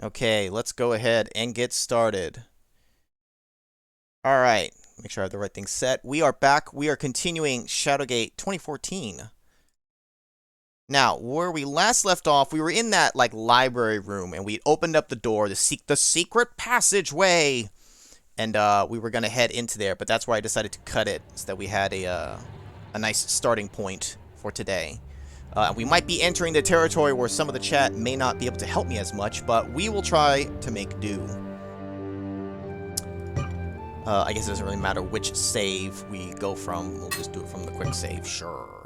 Okay, let's go ahead and get started. All right, make sure I have the right thing set. We are back. We are continuing Shadowgate 2014. Now, where we last left off, we were in that library room, and we opened up the door to seek the secret passageway, and we were gonna head into there. But that's where I decided to cut it, so that we had a nice starting point for today. We might be entering the territory where some of the chat may not be able to help me as much, but we will try to make do. I guess it doesn't really matter which save we go from. We'll just do it from the quick save, sure.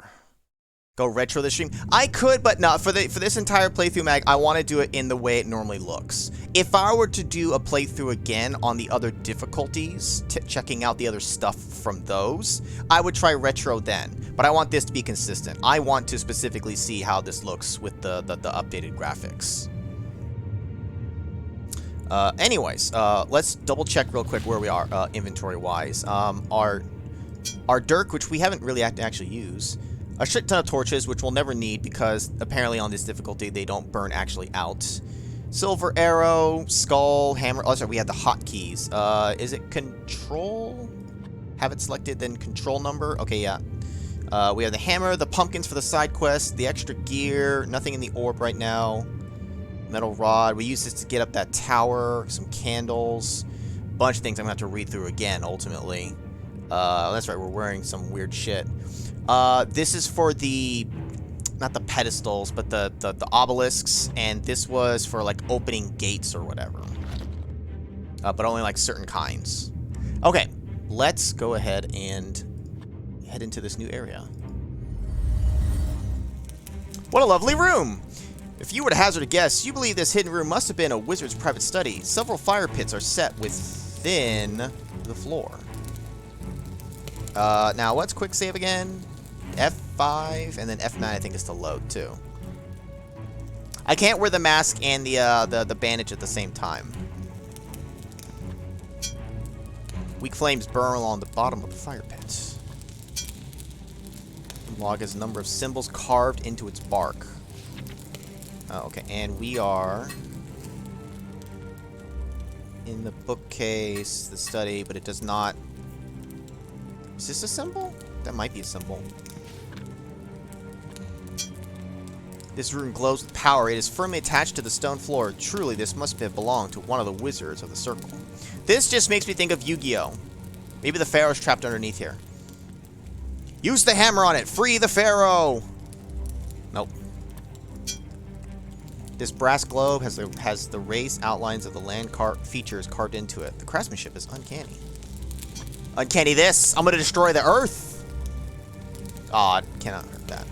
Go retro the stream. I could, but not for this entire playthrough, Mag. I want to do it in the way it normally looks. If I were to do a playthrough again on the other difficulties, checking out the other stuff from those, I would try retro then. But I want this to be consistent. I want to specifically see how this looks with the updated graphics. Anyways, let's double check real quick where we are inventory-wise. Our dirk, which we haven't really actually used. A shit ton of torches, which we'll never need because apparently on this difficulty they don't burn actually out. Silver arrow, skull, hammer. Oh, sorry, we had the hotkeys. Is it control? Have it selected, then control number. Okay, yeah. We have the hammer, the pumpkins for the side quest, the extra gear. Nothing in the orb right now. Metal rod. We use this to get up that tower. Some candles. Bunch of things I'm gonna have to read through again. Ultimately. That's right. We're wearing some weird shit. This is for the, not the pedestals, but the obelisks, and this was for, opening gates or whatever. But only, certain kinds. Okay, let's go ahead and head into this new area. What a lovely room! If you were to hazard a guess, you believe this hidden room must have been a wizard's private study. Several fire pits are set within the floor. Now, let's quick save again. F5, and then F9 I think is to load, too. I can't wear the mask and the bandage at the same time. Weak flames burn along the bottom of the fire pit. The log has a number of symbols carved into its bark. Okay, and we are in the bookcase, the study, but it does not... Is this a symbol? That might be a symbol. This room glows with power. It is firmly attached to the stone floor. Truly, this must have belonged to one of the wizards of the circle. This just makes me think of Yu-Gi-Oh! Maybe the Pharaoh's trapped underneath here. Use the hammer on it! Free the Pharaoh! Nope. This brass globe has the raised outlines of the land features carved into it. The craftsmanship is uncanny. Uncanny this! I'm gonna destroy the earth! Aw, oh, cannot hurt that.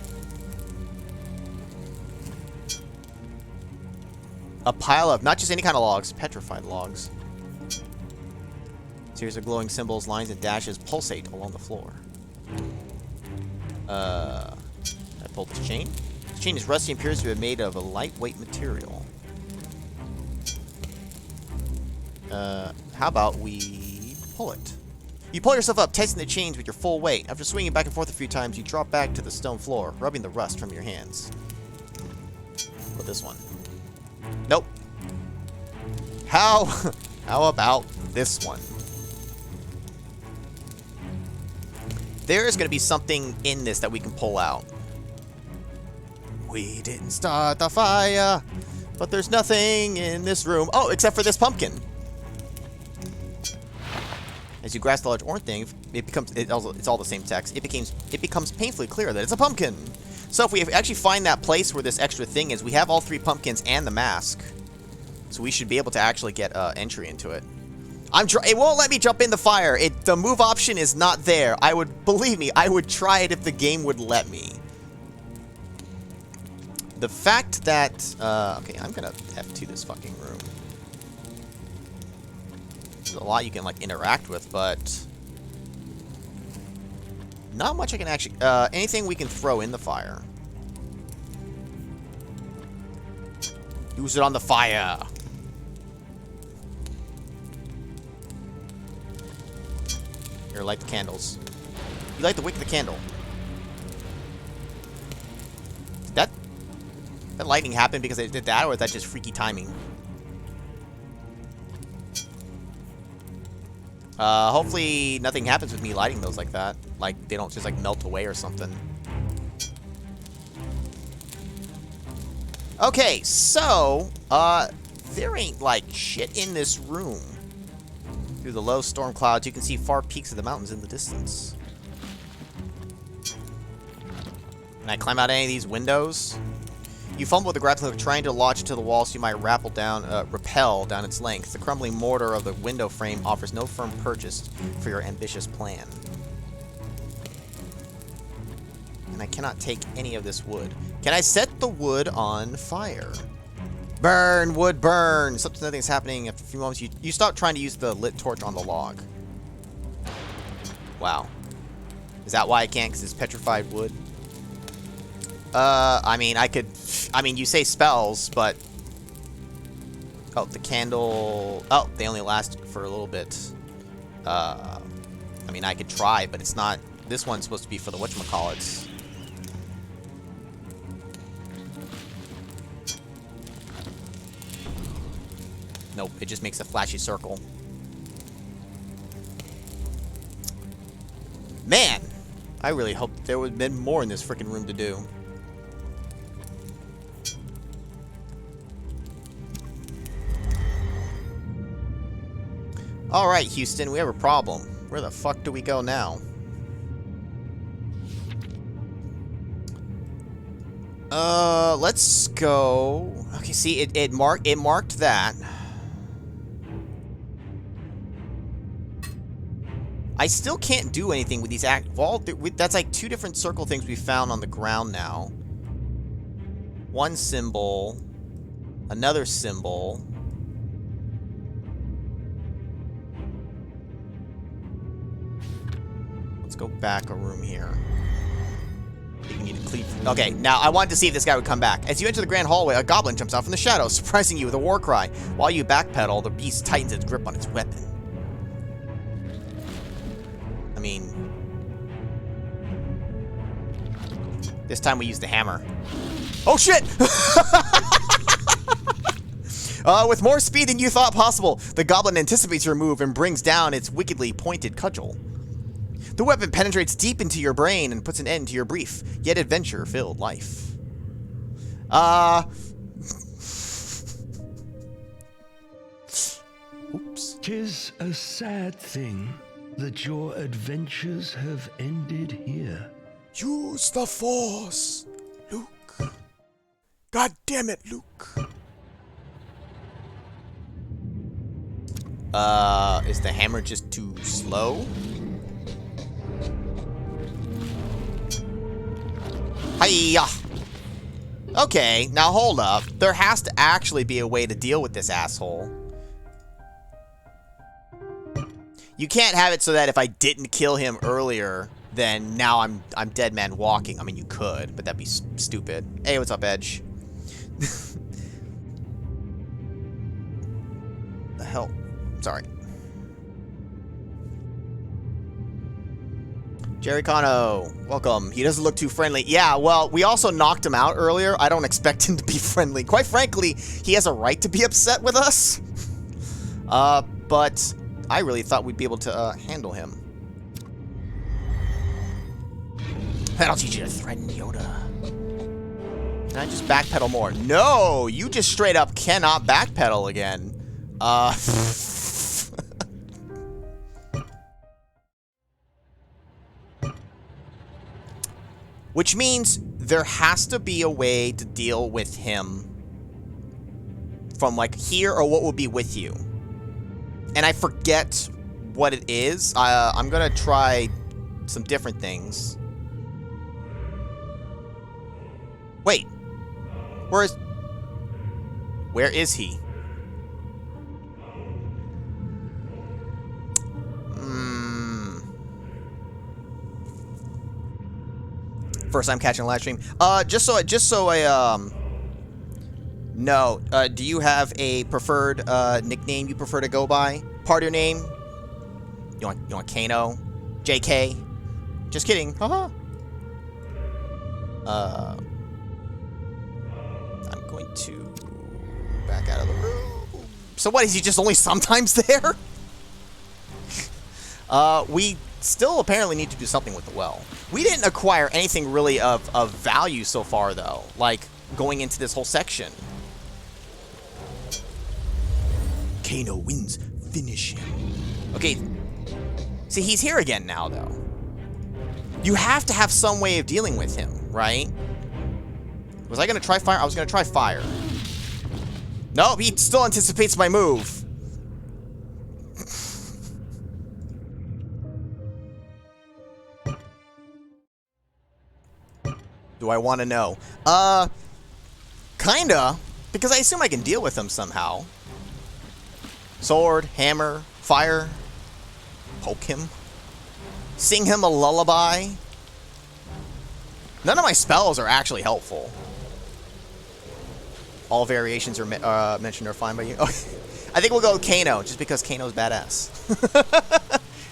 A pile of, not just any kind of logs, petrified logs. Series of glowing symbols, lines, and dashes pulsate along the floor. I pulled this chain. This chain is rusty and appears to be made of a lightweight material. How about we pull it? You pull yourself up, testing the chains with your full weight. After swinging back and forth a few times, you drop back to the stone floor, rubbing the rust from your hands. Put this one. Nope. How about this one? There is going to be something in this that we can pull out. We didn't start the fire, but there's nothing in this room. Oh, except for this pumpkin. As you grasp the large orange thing, it's all the same text. It becomes painfully clear that it's a pumpkin. So if we actually find that place where this extra thing is, we have all 3 pumpkins and the mask. So we should be able to actually get entry into it. It won't let me jump in the fire. The move option is not there. Believe me, I would try it if the game would let me. The fact that, okay, I'm gonna F2 this fucking room. There's a lot you can interact with, but not much I can actually, anything we can throw in the fire. Use it on the fire. Here, light the candles. You light the wick of the candle. Did that lightning happen because I did that, or is that just freaky timing? Hopefully nothing happens with me lighting those like that. Like, they don't just, like, melt away or something. Okay, so, there ain't, like, shit in this room. Through the low storm clouds, you can see far peaks of the mountains in the distance. Can I climb out any of these windows? You fumble with the grappling hook, trying to launch into the wall so you might rappel down, rappel down its length. The crumbling mortar of the window frame offers no firm purchase for your ambitious plan. And I cannot take any of this wood. Can I set the wood on fire? Burn, wood, burn! Something, nothing's happening. After a few moments, you stop trying to use the lit torch on the log. Wow. Is that why I can't? Because it's petrified wood? I mean, you say spells, but... Oh, the candle... Oh, they only last for a little bit. I mean, I could try, but it's not... This one's supposed to be for the whatchamacallits. Nope, it just makes a flashy circle. Man! I really hoped there would have been more in this freaking room to do. Alright, Houston, we have a problem. Where the fuck do we go now? Let's go... Okay, see, it marked that. I still can't do anything with these that's like 2 different circle things we found on the ground now. One symbol. Another symbol. Let's go back a room here. You need to cleave. Okay, now I wanted to see if this guy would come back. As you enter the grand hallway, a goblin jumps out from the shadows, surprising you with a war cry. While you backpedal, the beast tightens its grip on its weapon. I mean... This time we use the hammer. Oh shit! With more speed than you thought possible, the goblin anticipates your move and brings down its wickedly pointed cudgel. The weapon penetrates deep into your brain and puts an end to your brief, yet adventure-filled life. Oops. 'Tis a sad thing that your adventures have ended here. Use the Force, Luke. God damn it, Luke. Is the hammer just too slow? Hiya! Okay, now hold up. There has to actually be a way to deal with this asshole. You can't have it so that if I didn't kill him earlier, then now I'm dead man walking. I mean, you could, but that'd be stupid. Hey, what's up, Edge? The hell? Sorry. Jerry Cano, welcome. He doesn't look too friendly. Yeah, well, we also knocked him out earlier. I don't expect him to be friendly. Quite frankly, he has a right to be upset with us. But I really thought we'd be able to handle him. That'll teach you to threaten Yoda. Can I just backpedal more? No, you just straight up cannot backpedal again. Which means there has to be a way to deal with him from like here or what will be with you. And I forget what it is. I'm gonna try some different things. Wait. Where is he? First time catching a live stream. Just so I know, do you have a preferred nickname you prefer to go by? Part of your name? You want Kano? JK? Just kidding. Haha. I'm going to back out of the room. So what, is he just only sometimes there? We still apparently need to do something with the well. We didn't acquire anything really of value so far, though, like going into this whole section. Kano wins. Finish him. Okay. See, he's here again now, though. You have to have some way of dealing with him, right? Was I going to try fire? I was going to try fire. Nope, he still anticipates my move. Do I want to know? Kinda. Because I assume I can deal with him somehow. Sword, hammer, fire. Poke him. Sing him a lullaby. None of my spells are actually helpful. All variations are mentioned are fine by you. Okay. I think we'll go with Kano, just because Kano's badass.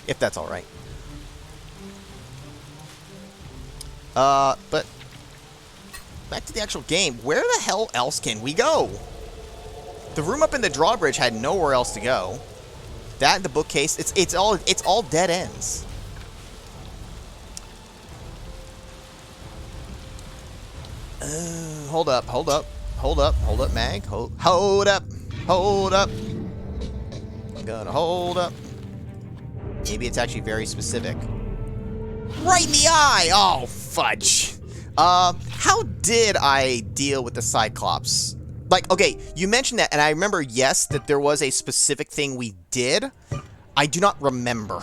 If that's alright. But back to the actual game. Where the hell else can we go? The room up in the drawbridge had nowhere else to go. That and the bookcase, it's all dead ends. Hold up, Mag. Hold up. I'm gonna hold up. Maybe it's actually very specific. Right in the eye! Oh, fudge. How did I deal with the Cyclops? Like, okay, you mentioned that, and I remember, yes, that there was a specific thing we did. I do not remember.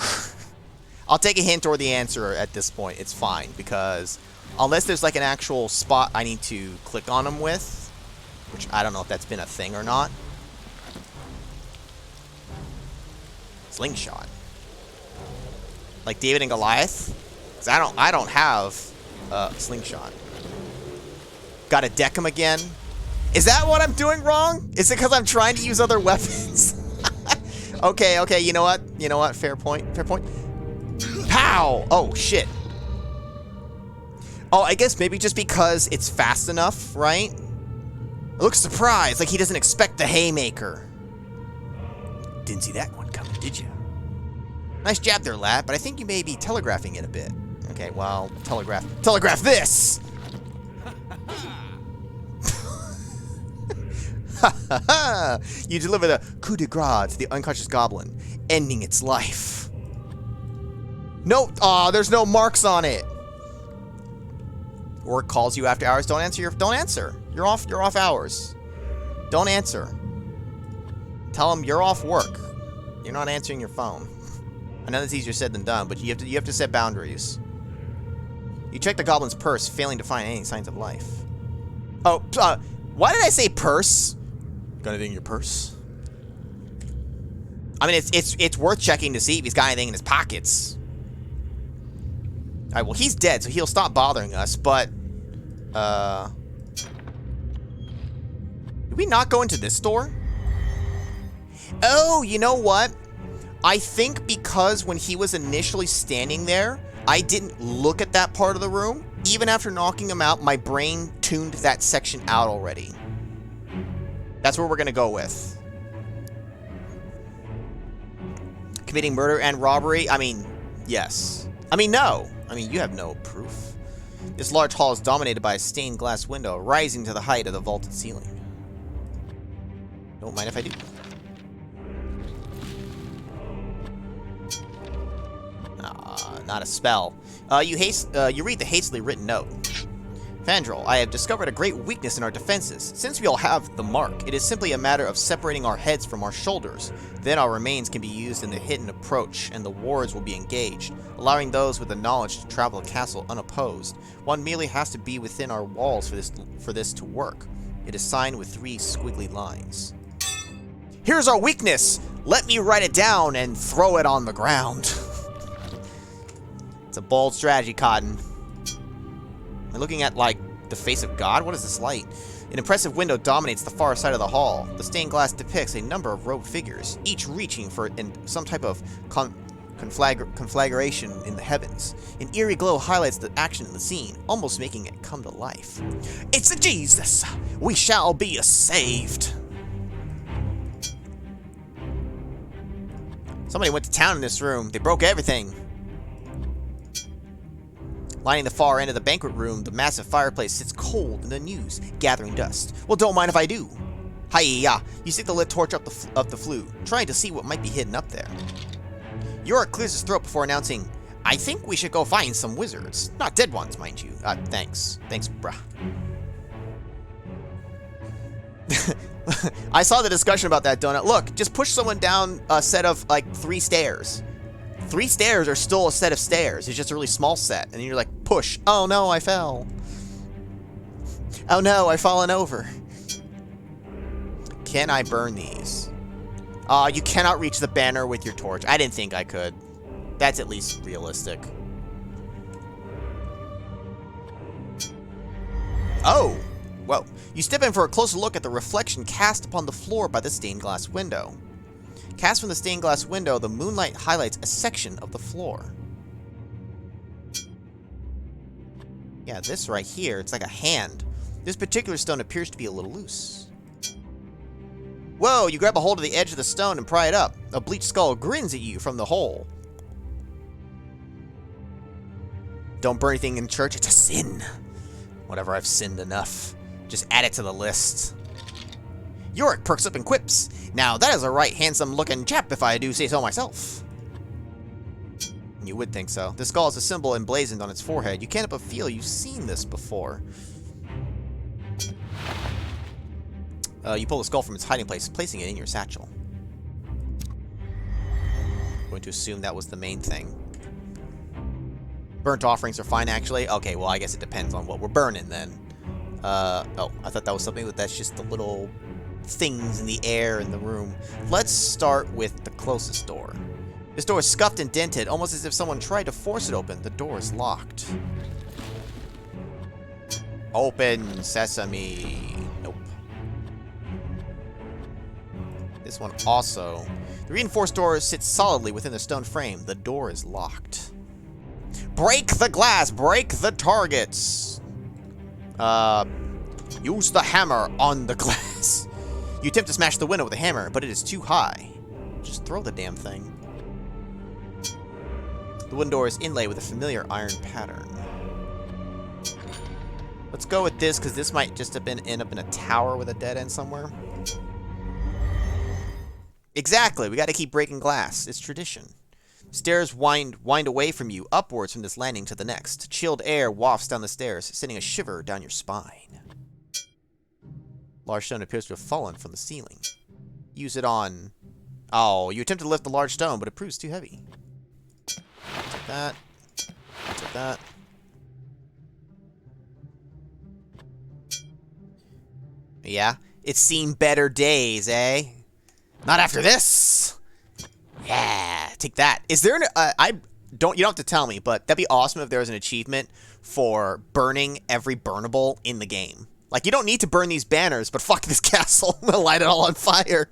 I'll take a hint or the answer at this point. It's fine, because unless there's like an actual spot I need to click on them with, which I don't know if that's been a thing or not. Slingshot. Like David and Goliath? Because I don't have slingshot. Gotta deck him again. Is that what I'm doing wrong? Is it because I'm trying to use other weapons? Okay, you know what? Fair point. Pow! Oh, shit. Oh, I guess maybe just because it's fast enough, right? It looks surprised, like he doesn't expect the haymaker. Didn't see that one coming, did you? Nice jab there, lad, but I think you may be telegraphing it a bit. Okay, well, telegraph this! You deliver the coup de grace to the unconscious goblin, ending its life. No, there's no marks on it. Work calls you after hours. Don't answer. You're off hours. Don't answer. Tell them you're off work. You're not answering your phone. I know that's easier said than done, but you have to set boundaries. You check the goblin's purse, failing to find any signs of life. Oh, why did I say purse? Got anything in your purse? I mean, it's worth checking to see if he's got anything in his pockets. Alright, well, he's dead, so he'll stop bothering us, but... Did we not go into this door? Oh, you know what? I think because when he was initially standing there, I didn't look at that part of the room. Even after knocking him out, my brain tuned that section out already. That's what we're gonna go with. Committing murder and robbery? I mean, yes. I mean, no. I mean, you have no proof. This large hall is dominated by a stained glass window, rising to the height of the vaulted ceiling. Don't mind if I do. Not a spell. You read the hastily written note. Fandral, I have discovered a great weakness in our defenses. Since we all have the mark, it is simply a matter of separating our heads from our shoulders. Then our remains can be used in the hidden approach, and the wards will be engaged, allowing those with the knowledge to travel the castle unopposed. One merely has to be within our walls for this to work. It is signed with 3 squiggly lines. Here's our weakness! Let me write it down and throw it on the ground. It's a bold strategy, Cotton. Am I looking at, like, the face of God? What is this light? An impressive window dominates the far side of the hall. The stained glass depicts a number of robed figures, each reaching for some type of conflagration in the heavens. An eerie glow highlights the action in the scene, almost making it come to life. It's a Jesus! We shall be saved! Somebody went to town in this room. They broke everything. Lining the far end of the banquet room, the massive fireplace sits cold and unused, gathering dust. Well, don't mind if I do. Hi-ya! You stick the lit torch up the flue, trying to see what might be hidden up there. Yorick clears his throat before announcing, I think we should go find some wizards. Not dead ones, mind you. Thanks. Thanks, bruh. I saw the discussion about that, Donut. Look, just push someone down a set of, like, 3 stairs. 3 stairs are still a set of stairs. It's just a really small set. And you're like, push. Oh no, I fell. Oh no, I've fallen over. Can I burn these? You cannot reach the banner with your torch. I didn't think I could. That's at least realistic. Oh! Whoa. You step in for a closer look at the reflection cast upon the floor by the stained glass window. Cast from the stained glass window, the moonlight highlights a section of the floor. Yeah, this right here, it's like a hand. This particular stone appears to be a little loose. Whoa, you grab a hold of the edge of the stone and pry it up. A bleached skull grins at you from the hole. Don't burn anything in church, it's a sin. Whatever, I've sinned enough. Just add it to the list. Yorick perks up and quips. Now that is a right handsome-looking chap, if I do say so myself. You would think so. The skull is a symbol emblazoned on its forehead. You can't help but feel you've seen this before. You pull the skull from its hiding place, placing it in your satchel. I'm going to assume that was the main thing. Burnt offerings are fine, actually. Okay, well, I guess it depends on what we're burning, then. Oh, I thought that was something, but that's just the little things in the air in the room. Let's start with the closest door. This door is scuffed and dented, almost as if someone tried to force it open. The door is locked. Open sesame. Nope. This one also. The reinforced door sits solidly within the stone frame. The door is locked. Break the glass! Break the targets! Use the hammer on the glass. You attempt to smash the window with a hammer, but it is too high. Just throw the damn thing. The wooden door is inlaid with a familiar iron pattern. Let's go with this, because this might just have end up in a tower with a dead end somewhere. Exactly, we gotta keep breaking glass. It's tradition. Stairs wind away from you, upwards from this landing to the next. Chilled air wafts down the stairs, sending a shiver down your spine. Large stone appears to have fallen from the ceiling. Use it on... Oh, you attempt to lift the large stone, but it proves too heavy. Take that. Take that. Yeah, it's seen better days, eh? Not after this! Yeah, take that. Is there an... you don't have to tell me, but that'd be awesome if there was an achievement for burning every burnable in the game. Like, you don't need to burn these banners, but fuck this castle. I'm gonna light it all on fire.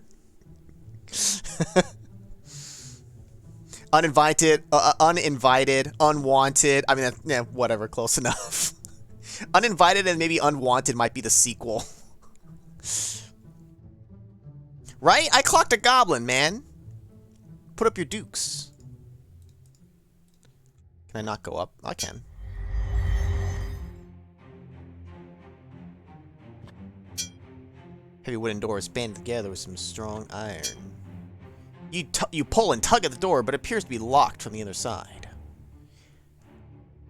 Uninvited, unwanted. I mean, yeah, whatever, close enough. Uninvited and maybe unwanted might be the sequel. Right? I clocked a goblin, man. Put up your dukes. Can I not go up? I can. Heavy wooden doors banded together with some strong iron. You pull and tug at the door, but it appears to be locked from the other side.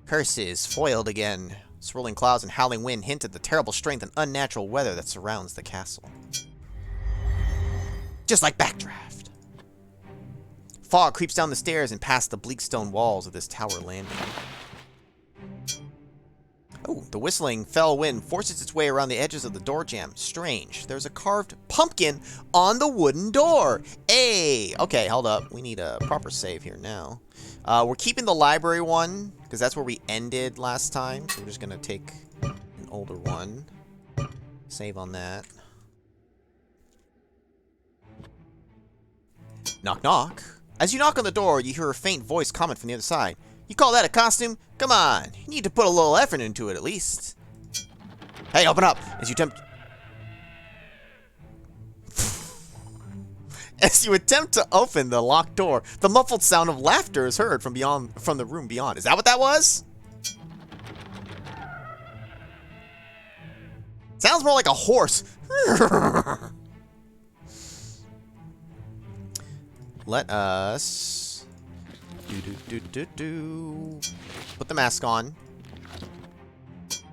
Curses, foiled again. Swirling clouds and howling wind hint at the terrible strength and unnatural weather that surrounds the castle. Just like Backdraft. Fog creeps down the stairs and past the bleak stone walls of this tower landing. Oh, the whistling fell wind forces its way around the edges of the door jamb. Strange. There's a carved pumpkin on the wooden door. Hey! Okay, hold up. We need a proper save here now. We're keeping the library one, because that's where we ended last time. So we're just going to take an older one. Save on that. Knock, knock. As you knock on the door, you hear a faint voice comment from the other side. You call that a costume? Come on, you need to put a little effort into it at least. Hey, open up! As you attempt... As you attempt to open the locked door, the muffled sound of laughter is heard from the room beyond. Is that what that was? Sounds more like a horse. Let us put the mask on.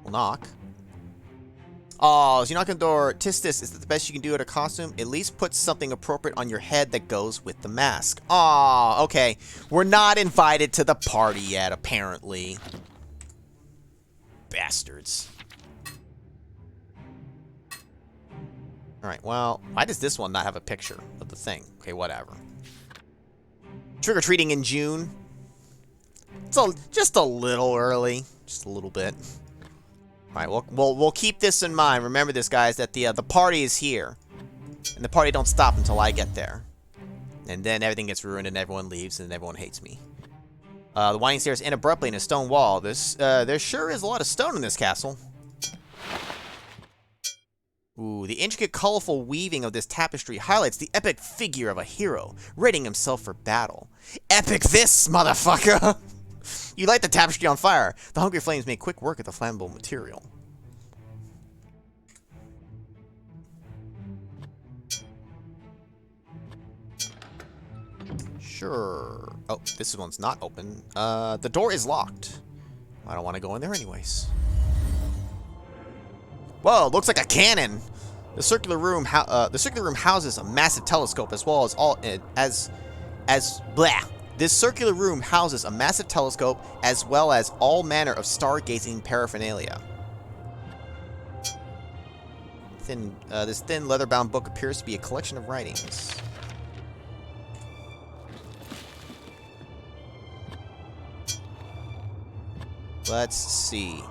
We'll knock. Oh, so you knock on the door. Tistis, is that the best you can do at a costume? At least put something appropriate on your head that goes with the mask. Oh, okay. We're not invited to the party yet, apparently. Bastards. Alright, well, why does this one not have a picture of the thing? Okay, whatever. Trick-or-treating in June. It's just a little early. Just a little bit. Alright, we'll keep this in mind. Remember this, guys, that the party is here. And the party don't stop until I get there. And then everything gets ruined and everyone leaves and everyone hates me. The winding stairs end abruptly in a stone wall. There sure is a lot of stone in this castle. Ooh, the intricate, colorful weaving of this tapestry highlights the epic figure of a hero, readying himself for battle. Epic this, motherfucker! You light the tapestry on fire. The hungry flames make quick work of the flammable material. Sure. Oh, this one's not open. The door is locked. I don't want to go in there anyways. Whoa, looks like a cannon. The circular room houses a massive telescope as well as This circular room houses a massive telescope as well as all manner of stargazing paraphernalia. This thin leather-bound book appears to be a collection of writings. Let's see.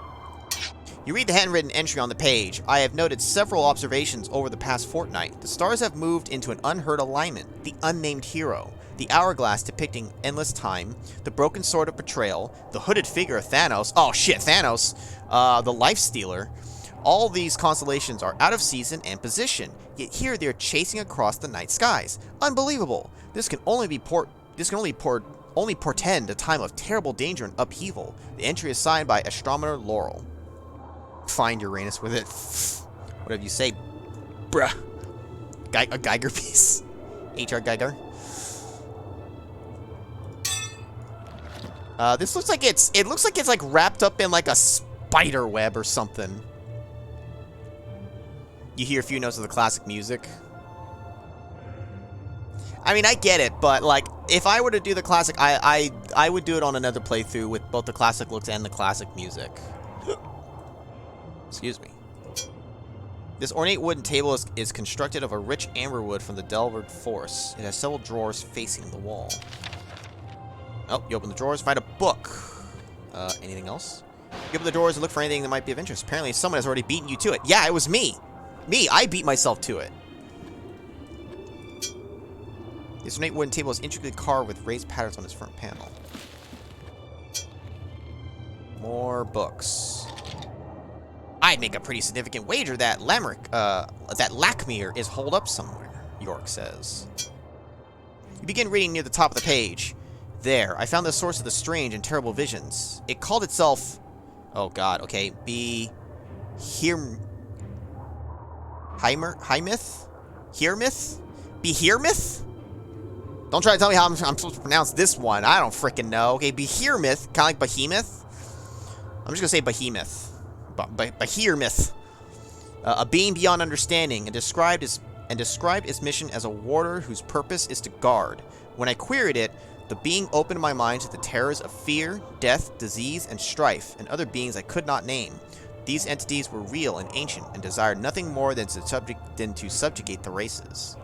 You read the handwritten entry on the page. I have noted several observations over the past fortnight. The stars have moved into an unheard alignment. The unnamed hero. The hourglass depicting endless time. The broken sword of betrayal. The hooded figure of Thanos. Oh shit, Thanos. The life stealer. All these constellations are out of season and position. Yet here they're chasing across the night skies. Unbelievable. This can only portend a time of terrible danger and upheaval. The entry is signed by astronomer Laurel. Find Uranus with it. Whatever you say, bruh. A Geiger piece. H.R. Geiger. This looks like it looks like it's like wrapped up in like a spider web or something. You hear a few notes of the classic music. I mean, I get it, but like, if I were to do the classic, I would do it on another playthrough with both the classic looks and the classic music. Excuse me. This ornate wooden table is constructed of a rich amber wood from the Delvered Forest. It has several drawers facing the wall. Oh, you open the drawers, find a book. Anything else? You open the doors and look for anything that might be of interest. Apparently, someone has already beaten you to it. Yeah, it was me. I beat myself to it. This ornate wooden table is intricately carved with raised patterns on its front panel. More books. I'd make a pretty significant wager that Lakmir is holed up somewhere, York says. You begin reading near the top of the page. There, I found the source of the strange and terrible visions. It called itself... Oh god, okay. Behirmith? Don't try to tell me how I'm supposed to pronounce this one. I don't frickin' know. Okay, Behirmith, kind of like Behemoth. I'm just gonna say Behemoth. Behirmith. A being beyond understanding, and described its mission as a warder whose purpose is to guard. When I queried it, the being opened my mind to the terrors of fear, death, disease, and strife, and other beings I could not name. These entities were real and ancient, and desired nothing more than to subjugate the races.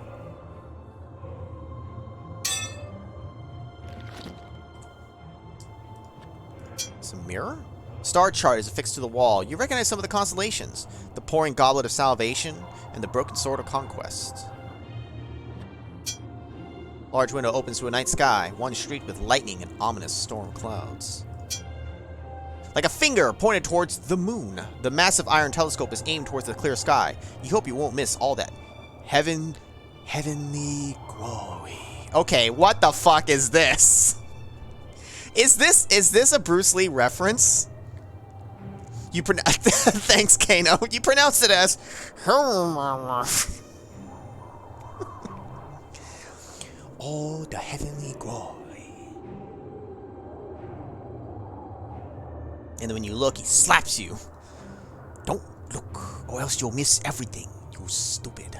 It's a mirror? Star chart is affixed to the wall. You recognize some of the constellations. The pouring goblet of salvation, and the broken sword of conquest. Large window opens to a night sky, one streaked with lightning and ominous storm clouds. Like a finger pointed towards the moon, the massive iron telescope is aimed towards the clear sky. You hope you won't miss all that Heavenly glory. Okay, what the fuck is this? Is this a Bruce Lee reference? You thanks, Kano. You pronounce it as oh, the heavenly glory. And then when you look, he slaps you. Don't look, or else you'll miss everything, you stupid.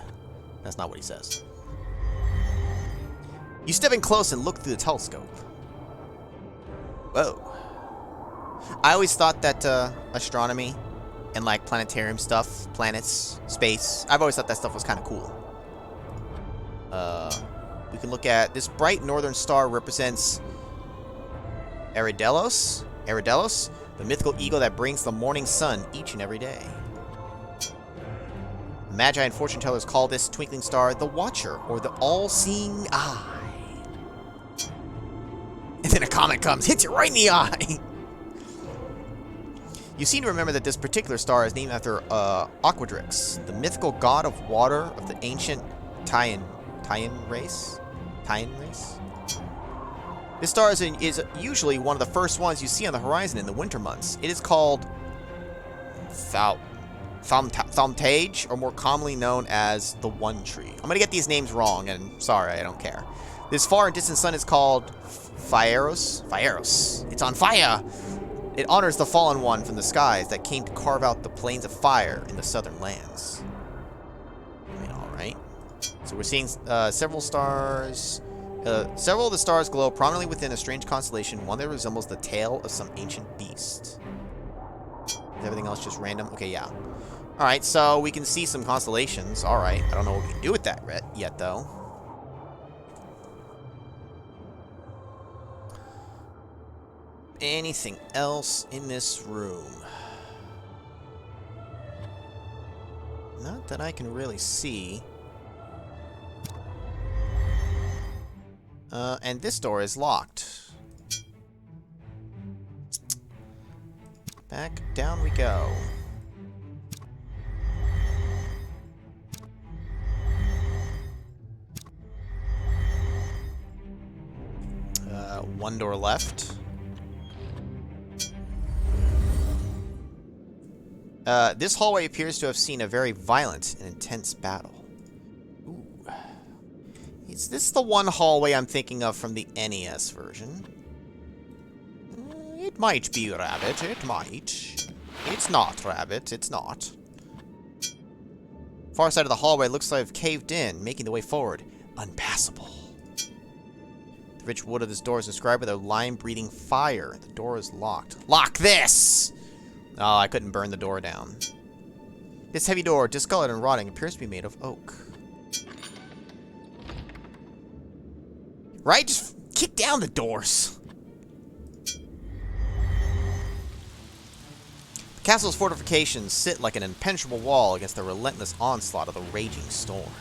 That's not what he says. You step in close and look through the telescope. Whoa. I always thought that astronomy and like planetarium stuff, planets, space, I've always thought that stuff was kind of cool. We can look at this bright northern star represents Eridalos, the mythical eagle that brings the morning sun each and every day. The Magi and fortune tellers call this twinkling star the Watcher, or the all-seeing eye. And then a comet comes, hits you right in the eye. You seem to remember that this particular star is named after Aquadrix, the mythical god of water of the ancient Taian race. This star is usually one of the first ones you see on the horizon in the winter months. It is called Thaumatage, or more commonly known as the One Tree. I'm gonna get these names wrong, and sorry, I don't care. This far and distant sun is called Phaeros. It's on fire! It honors the fallen one from the skies that came to carve out the plains of fire in the southern lands. I mean, alright. So we're seeing several stars. Several of the stars glow prominently within a strange constellation, one that resembles the tail of some ancient beast. Is everything else just random? Okay, yeah. Alright, so we can see some constellations. Alright, I don't know what we can do with that yet, though. Anything else in this room? Not that I can really see. And this door is locked. Back down we go. One door left. This hallway appears to have seen a very violent and intense battle. Ooh. Is this the one hallway I'm thinking of from the NES version? It might be, Rabbit. It might. It's not, Rabbit. It's not. Far side of the hallway looks like I've caved in, making the way forward unpassable. The rich wood of this door is described with a lime-breathing fire. The door is locked. Lock this! Oh, I couldn't burn the door down. This heavy door, discolored and rotting, appears to be made of oak. Right? Just kick down the doors. The castle's fortifications sit like an impenetrable wall against the relentless onslaught of the raging storm.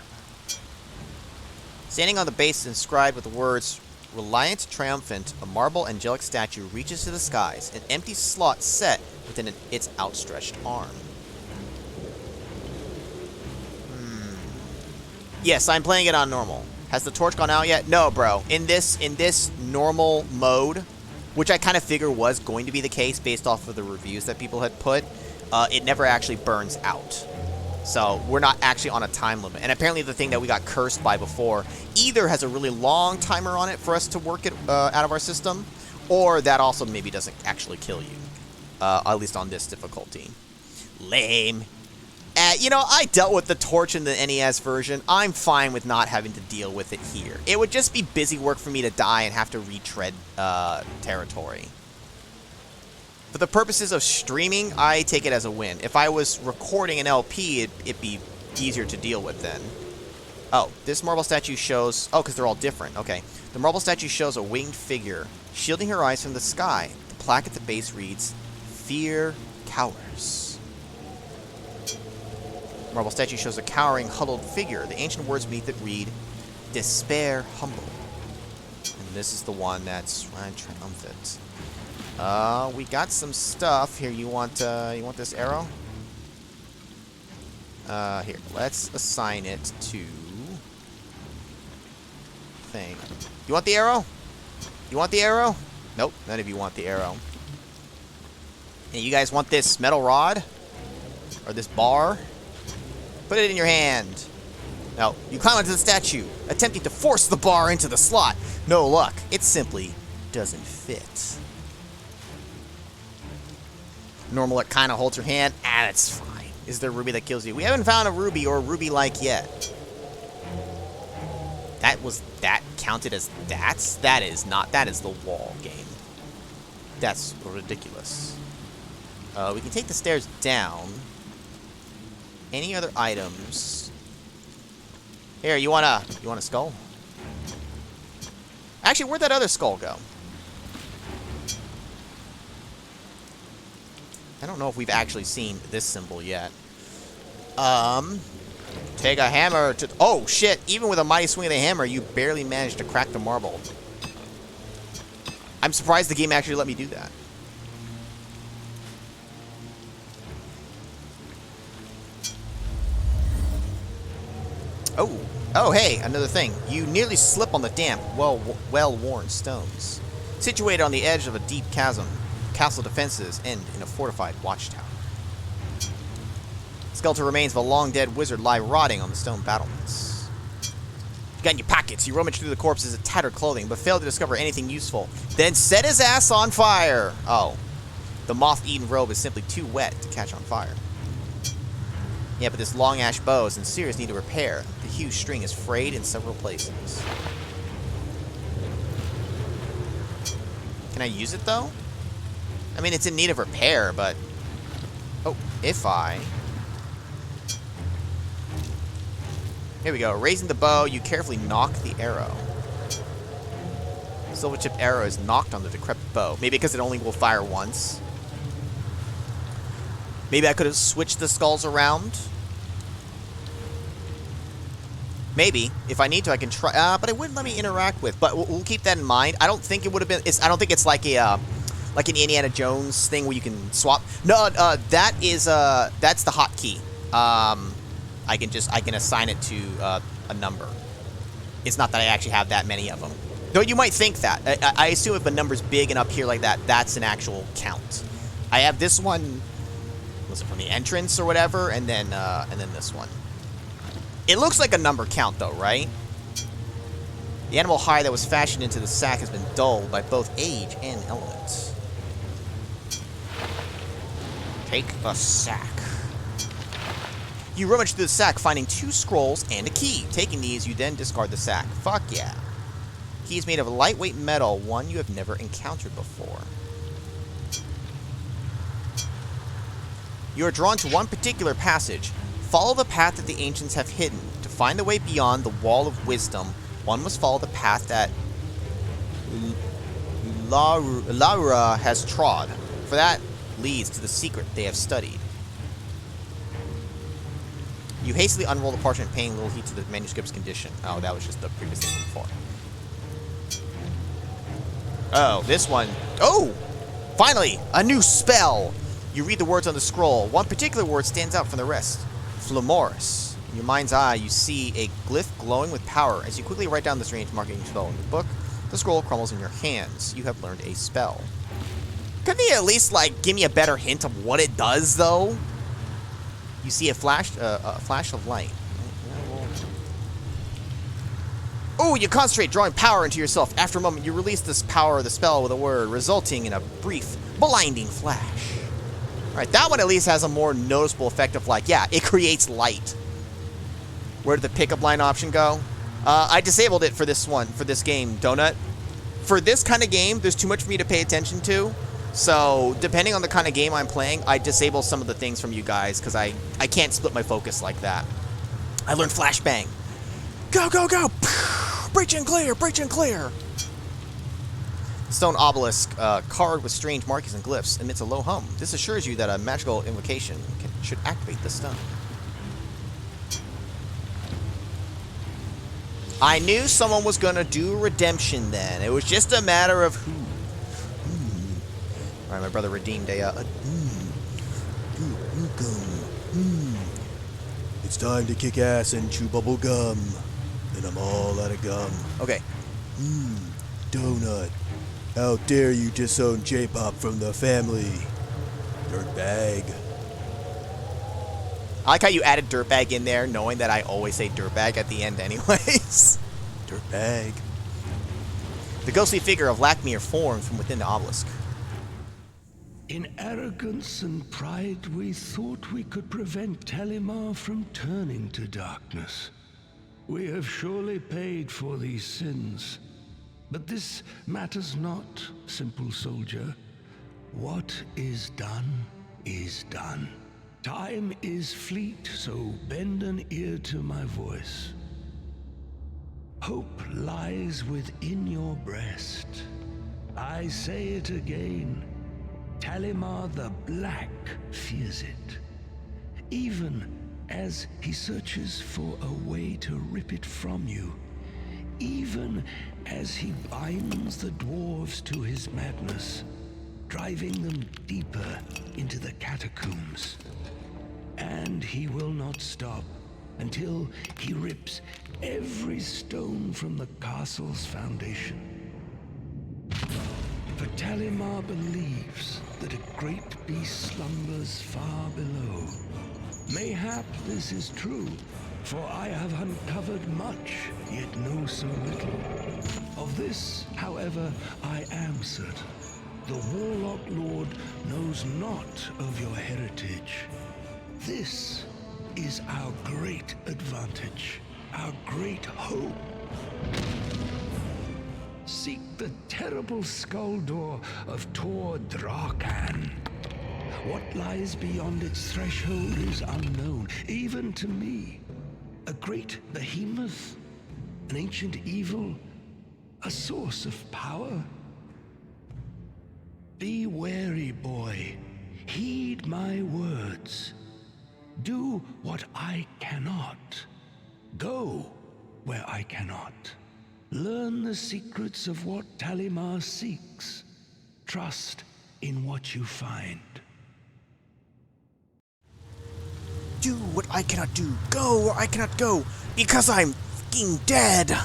Standing on the base inscribed with the words, Reliant Triumphant, a marble angelic statue reaches to the skies, an empty slot set within its outstretched arm. Yes, I'm playing it on normal. Has the torch gone out yet? No, bro. In this normal mode, which I kind of figure was going to be the case based off of the reviews that people had put, it never actually burns out. So we're not actually on a time limit. And apparently the thing that we got cursed by before either has a really long timer on it for us to work it out of our system, or that also maybe doesn't actually kill you. At least on this difficulty. Lame. You know, I dealt with the torch in the NES version. I'm fine with not having to deal with it here. It would just be busy work for me to die and have to retread territory. For the purposes of streaming, I take it as a win. If I was recording an LP, it'd be easier to deal with then. Oh, this marble statue shows... Oh, because they're all different. Okay. The marble statue shows a winged figure shielding her eyes from the sky. The plaque at the base reads, Fear Cowers. The marble statue shows a cowering, huddled figure. The ancient words beneath it read, Despair Humble. And this is the one that's triumphant. We got some stuff here. You want this arrow? Here, let's assign it to thing. You want the arrow? You want the arrow? Nope, none of you want the arrow. And you guys want this metal rod? Or this bar? Put it in your hand. No, you climb onto the statue, attempting to force the bar into the slot. No luck. It simply doesn't fit. Normal, it kind of holds your hand. Ah, that's fine. Is there a ruby that kills you? We haven't found a ruby or a ruby-like yet. That counted as that's? That is not. That is the wall game. That's ridiculous. We can take the stairs down. Any other items? Here, you want a skull? Actually, where'd that other skull go? I don't know if we've actually seen this symbol yet. Take a hammer to... Oh, shit! Even with a mighty swing of the hammer, you barely managed to crack the marble. I'm surprised the game actually let me do that. Oh, hey, another thing. You nearly slip on the damp, well-worn stones. Situated on the edge of a deep chasm, castle defenses end in a fortified watchtower. Skeletal remains of a long-dead wizard lie rotting on the stone battlements. You got in your pockets. You rummage through the corpses of tattered clothing, but fail to discover anything useful. Then set his ass on fire! Oh. The moth-eaten robe is simply too wet to catch on fire. Yeah, but this long ash bow is in serious need of repair. The huge string is frayed in several places. Can I use it, though? I mean, it's in need of repair, but... Oh, if I... Here we go. Raising the bow, you carefully knock the arrow. Silver tipped arrow is knocked on the decrepit bow. Maybe because it only will fire once. Maybe I could have switched the skulls around. Maybe. If I need to, I can try. But it wouldn't let me interact with. But we'll keep that in mind. I don't think it would have been... I don't think it's like a... like an Indiana Jones thing where you can swap. No, that is... that's the hotkey. I can assign it to a number. It's not that I actually have that many of them. Though you might think that. I assume if a number's big and up here like that, that's an actual count. I have this one... Was it from the entrance or whatever? And then this one. It looks like a number count, though, right? The animal hide that was fashioned into the sack has been dulled by both age and element. Take a sack. You rummage through the sack, finding 2 scrolls and a key. Taking these, you then discard the sack. Fuck yeah. Key is made of lightweight metal, one you have never encountered before. You are drawn to one particular passage. Follow the path that the ancients have hidden. To find the way beyond the wall of wisdom, one must follow the path that Laura has trod. For that leads to the secret they have studied. You hastily unroll the parchment, paying little heed to the manuscript's condition. Oh, that was just the previous thing before. Oh, this one. Oh! Finally! A new spell! You read the words on the scroll. One particular word stands out from the rest. Flamoris. In your mind's eye, you see a glyph glowing with power. As you quickly write down the strange marking spell in the book, the scroll crumbles in your hands. You have learned a spell. Couldn't he at least, like, give me a better hint of what it does, though? You see a flash of light. Oh, you concentrate, drawing power into yourself. After a moment, you release this power of the spell with a word, resulting in a brief, blinding flash. Alright, that one at least has a more noticeable effect of, like, yeah, it creates light. Where did the pickup line option go? I disabled it for this one, for this game, Donut. For this kind of game, there's too much for me to pay attention to. So, depending on the kind of game I'm playing, I disable some of the things from you guys, because I can't split my focus like that. I learned Flashbang. Go, go, go! Breach and clear! Breach and clear! Stone obelisk, carved with strange markings and glyphs, emits a low hum. This assures you that a magical invocation should activate the stone. I knew someone was going to do redemption then. It was just a matter of who. Alright, my brother redeemed a It's time to kick ass and chew bubble gum. Then and I'm all out of gum. Okay. Donut. How dare you disown J-pop from the family? Dirtbag. I like how you added dirtbag in there, knowing that I always say dirtbag at the end anyways. Dirtbag. The ghostly figure of Lakmir forms from within the obelisk. In arrogance and pride, we thought we could prevent Talimar from turning to darkness. We have surely paid for these sins. But this matters not, simple soldier. What is done is done. Time is fleet, so bend an ear to my voice. Hope lies within your breast. I say it again. Talimar the Black fears it. Even as he searches for a way to rip it from you. Even as he binds the dwarves to his madness, driving them deeper into the catacombs. And he will not stop until he rips every stone from the castle's foundation. For Talimar believes that a great beast slumbers far below. Mayhap this is true, for I have uncovered much, yet know so little. Of this, however, I am certain. The Warlock Lord knows not of your heritage. This is our great advantage, our great hope. Seek the terrible skull door of Tor Drakan. What lies beyond its threshold is unknown, even to me. A great behemoth, an ancient evil, a source of power. Be wary, boy. Heed my words. Do what I cannot. Go where I cannot. Learn the secrets of what Talimar seeks. Trust in what you find. Do what I cannot do. Go where I cannot go. Because I'm fucking dead.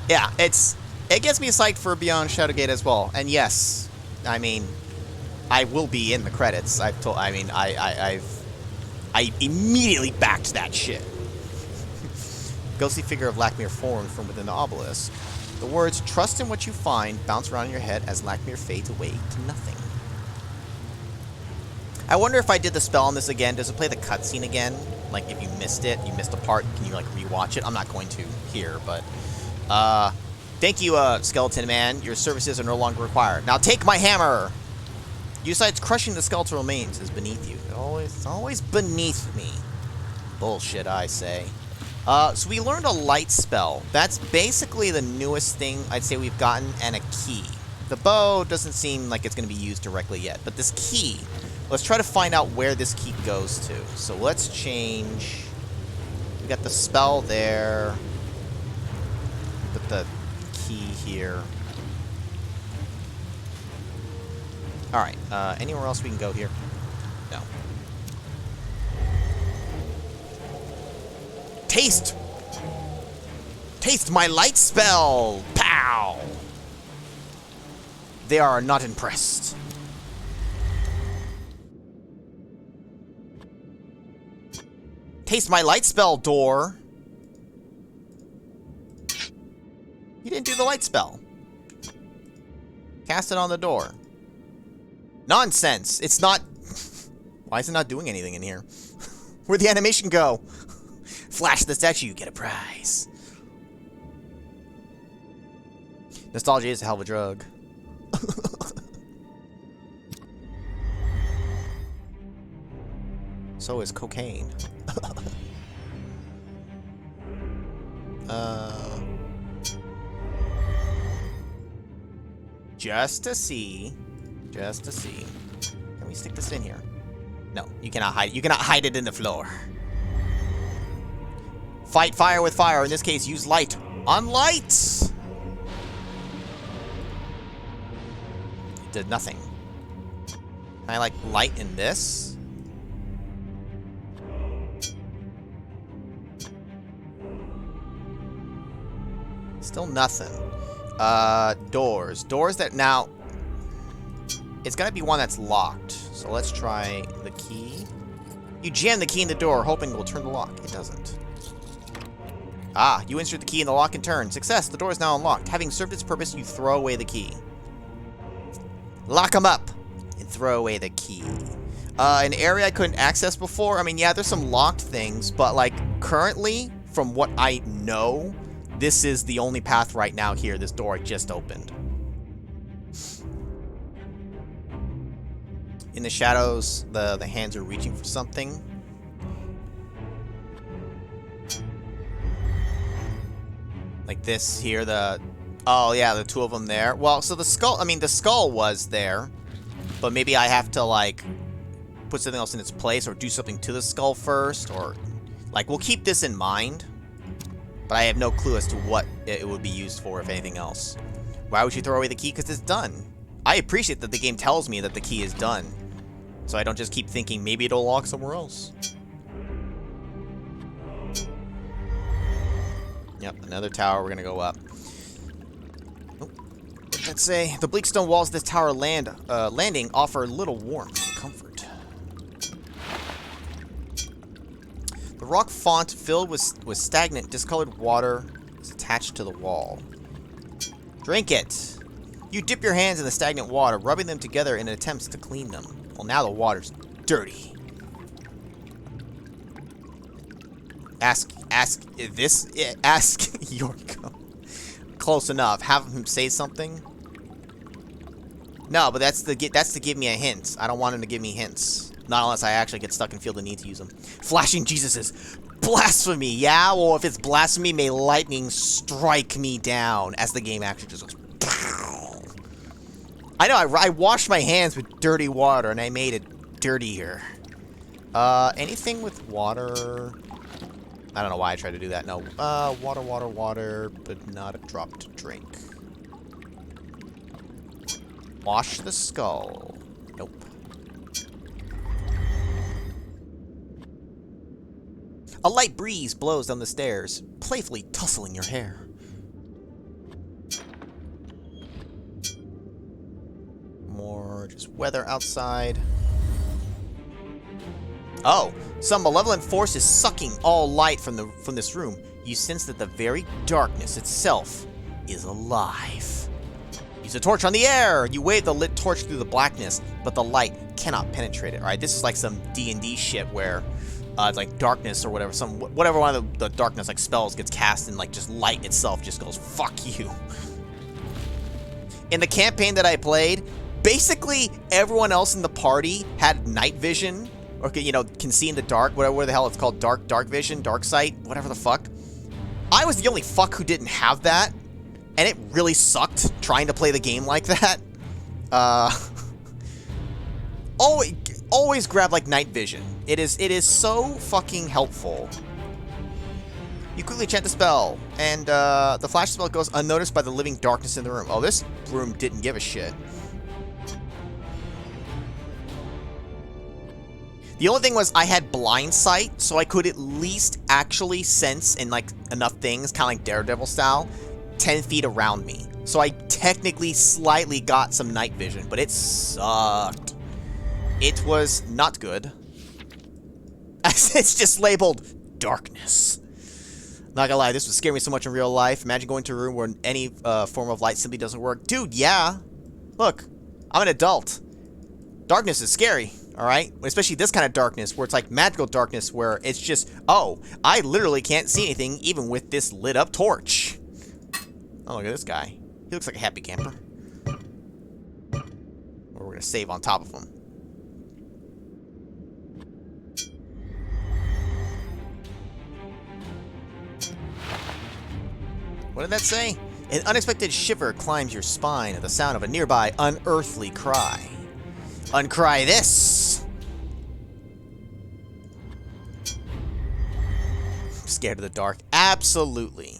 Yeah, it gets me psyched for Beyond Shadowgate as well. And yes, I mean, I will be in the credits. I immediately backed that shit. Ghostly figure of Lakmir formed from within the obelisk. The words, trust in what you find, bounce around in your head as Lakmir fades away to nothing. I wonder if I did the spell on this again, does it play the cutscene again? Like, if you missed it, you missed a part, can you, like, rewatch it? I'm not going to here, but... thank you, Skeleton Man. Your services are no longer required. Now take my hammer! You decide crushing the skeletal remains is beneath you. It's always beneath me. Bullshit, I say. So we learned a light spell. That's basically the newest thing I'd say we've gotten, and a key. The bow doesn't seem like it's going to be used directly yet, but this key, let's try to find out where this key goes to. So let's change. We got the spell there. Put the key here. Alright, anywhere else we can go here? No. Taste! Taste my light spell! Pow! They are not impressed. Taste my light spell, door! You didn't do the light spell. Cast it on the door. Nonsense! It's not... Why is it not doing anything in here? Where'd the animation go? Flash the statue, you get a prize. Nostalgia is a hell of a drug. So is cocaine. Just to see. Just to see. Can we stick this in here? No, you cannot hide it. You cannot hide it in the floor. Fight fire with fire. In this case, use light on lights. It did nothing. Can I, like, light in this? Still nothing. Doors. Doors that now... It's gotta be one that's locked. So let's try the key. You jam the key in the door, hoping it will turn the lock. It doesn't. Ah, you insert the key in the lock and turn. Success, the door is now unlocked. Having served its purpose, you throw away the key. Lock them up and throw away the key. An area I couldn't access before. I mean, yeah, there's some locked things, but like currently, from what I know, this is the only path right now here. This door I just opened. In the shadows, the hands are reaching for something. Like this here, oh yeah, the two of them there. Well, so the skull, I mean, the skull was there, but maybe I have to like put something else in its place or do something to the skull first, or like, we'll keep this in mind, but I have no clue as to what it would be used for, if anything else. Why would you throw away the key? Because it's done. I appreciate that the game tells me that the key is done, so I don't just keep thinking maybe it'll lock somewhere else. Yep, another tower. We're gonna go up. Oh, let's say the bleak stone walls of this tower landing offer little warmth and comfort. The rock font filled with stagnant, discolored water is attached to the wall. Drink it. You dip your hands in the stagnant water, rubbing them together in an attempt to clean them. Well, now the water's dirty. Ask Yorko. Close enough. Have him say something. No, but that's to give me a hint. I don't want him to give me hints. Not unless I actually get stuck and feel the need to use them. Flashing Jesuses. Blasphemy. Yeah, well, if it's blasphemy, may lightning strike me down. As the game actually just goes. Pow. I know, I washed my hands with dirty water, and I made it dirtier. Anything with water... I don't know why I tried to do that. No. Water, but not a drop to drink. Wash the skull. Nope. A light breeze blows down the stairs, playfully tussling your hair. More just weather outside. Oh, some malevolent force is sucking all light from this room. You sense that the very darkness itself is alive. Use a torch on the air. You wave the lit torch through the blackness, but the light cannot penetrate it. All right, this is like some D&D shit where, it's like darkness or whatever, whatever one of the darkness like spells gets cast, and like just light itself just goes fuck you. In the campaign that I played, basically everyone else in the party had night vision. Or, you know, can see in the dark, whatever the hell it's called, dark vision, dark sight, whatever the fuck. I was the only fuck who didn't have that, and it really sucked trying to play the game like that. Always grab, like, night vision. It is so fucking helpful. You quickly chant the spell, and the flash spell goes unnoticed by the living darkness in the room. Oh, this room didn't give a shit. The only thing was I had blind sight, so I could at least actually sense in like enough things, kind of like Daredevil style, 10 feet around me. So I technically slightly got some night vision, but it sucked. It was not good. It's just labeled darkness. Not gonna lie, this would scare me so much in real life. Imagine going to a room where any form of light simply doesn't work. Dude, yeah. Look, I'm an adult. Darkness is scary. Alright? Especially this kind of darkness, where it's like magical darkness, where it's just, oh, I literally can't see anything, even with this lit up torch. Oh, look at this guy. He looks like a happy camper. Or we're gonna save on top of him. What did that say? An unexpected shiver climbs your spine at the sound of a nearby unearthly cry. Uncry this! Scared of the dark? Absolutely.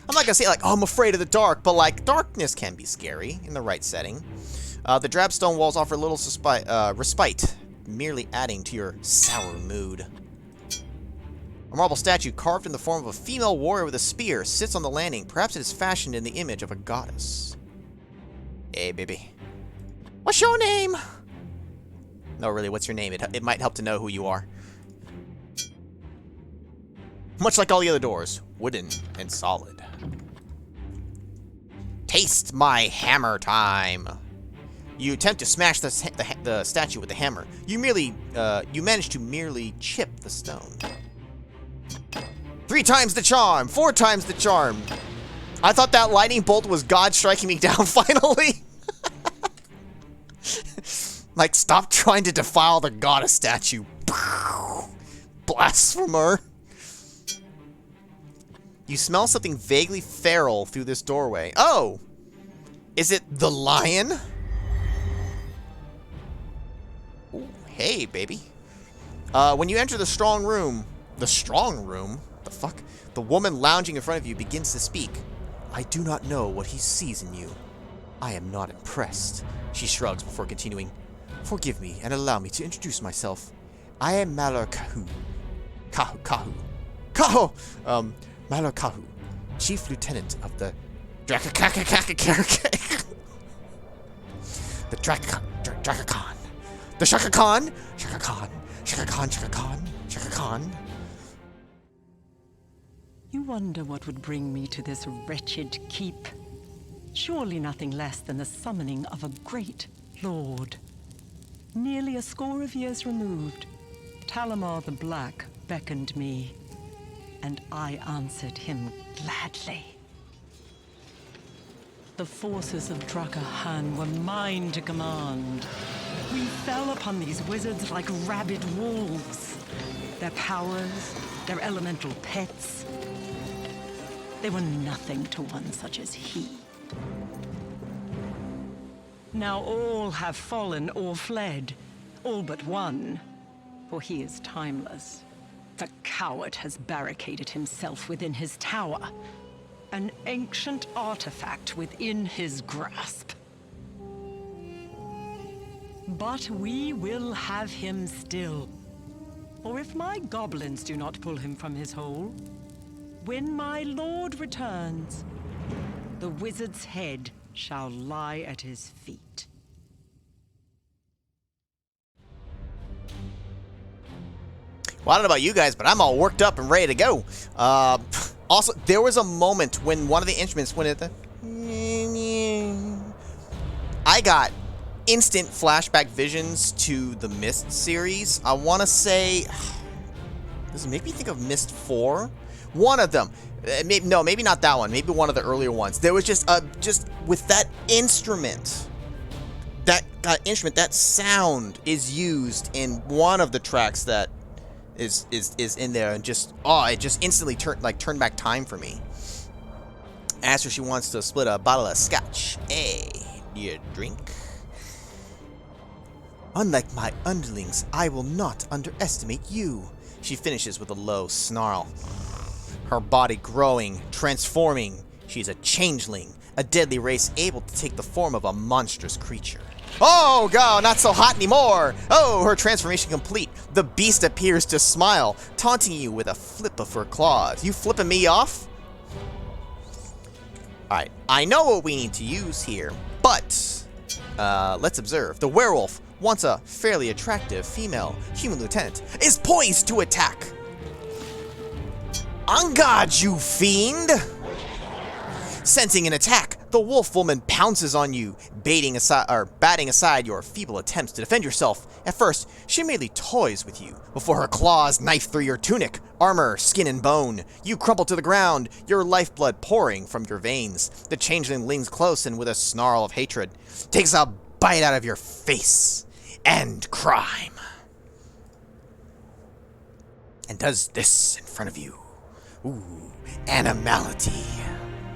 I'm not gonna say like, oh, I'm afraid of the dark, but like, darkness can be scary in the right setting. The drab stone walls offer little respite, merely adding to your sour mood. A marble statue carved in the form of a female warrior with a spear sits on the landing. Perhaps it is fashioned in the image of a goddess. Hey, baby. What's your name? No, really, what's your name? It might help to know who you are. Much like all the other doors, wooden and solid. Taste my hammer time. You attempt to smash the statue with the hammer. You manage to merely chip the stone. 3 times the charm, 4 times the charm. I thought that lightning bolt was God striking me down finally. Like, stop trying to defile the goddess statue. Blasphemer. You smell something vaguely feral through this doorway. Oh! Is it the lion? Ooh, hey, baby. When you enter the strong room... The strong room? The fuck? The woman lounging in front of you begins to speak. I do not know what he sees in you. I am not impressed. She shrugs before continuing. Forgive me and allow me to introduce myself. I am Malor Kahu. Kahu! Malor Kahu, Chief Lieutenant of the The Drakakon. The Shaka Khan. You wonder what would bring me to this wretched keep. Surely nothing less than the summoning of a great lord. Nearly a score of years removed, Talimar the Black beckoned me, and I answered him gladly. The forces of Drakahan were mine to command. We fell upon these wizards like rabid wolves. Their powers, their elemental pets, they were nothing to one such as he. Now all have fallen or fled, all but one, for he is timeless. The coward has barricaded himself within his tower, an ancient artifact within his grasp. But we will have him still, for if my goblins do not pull him from his hole, when my lord returns, the wizard's head shall lie at his feet. Well, I don't know about you guys, but I'm all worked up and ready to go. Also, there was a moment when one of the instruments went at the... I got instant flashback visions to the Myst series. I want to say... Does it make me think of Myst 4? One of them. Maybe not that one. Maybe one of the earlier ones. There was just with that instrument. That sound is used in one of the tracks that is in there, and it just instantly turned back time for me. Asks her she wants to split a bottle of scotch. Hey, you drink? Unlike my underlings, I will not underestimate you. She finishes with a low snarl. Her body growing, transforming. She's a changeling, a deadly race able to take the form of a monstrous creature. Oh, God, not so hot anymore. Oh, her transformation complete. The beast appears to smile, taunting you with a flip of her claws. You flipping me off? Alright, I know what we need to use here, but let's observe. The werewolf, once a fairly attractive female human lieutenant, is poised to attack. On guard, you fiend! Sensing an attack, the wolf woman pounces on you, batting aside your feeble attempts to defend yourself. At first, she merely toys with you, before her claws knife through your tunic, armor, skin, and bone. You crumple to the ground, your lifeblood pouring from your veins. The changeling leans close and with a snarl of hatred, takes a bite out of your face. End crime. And does this in front of you. Ooh, animality.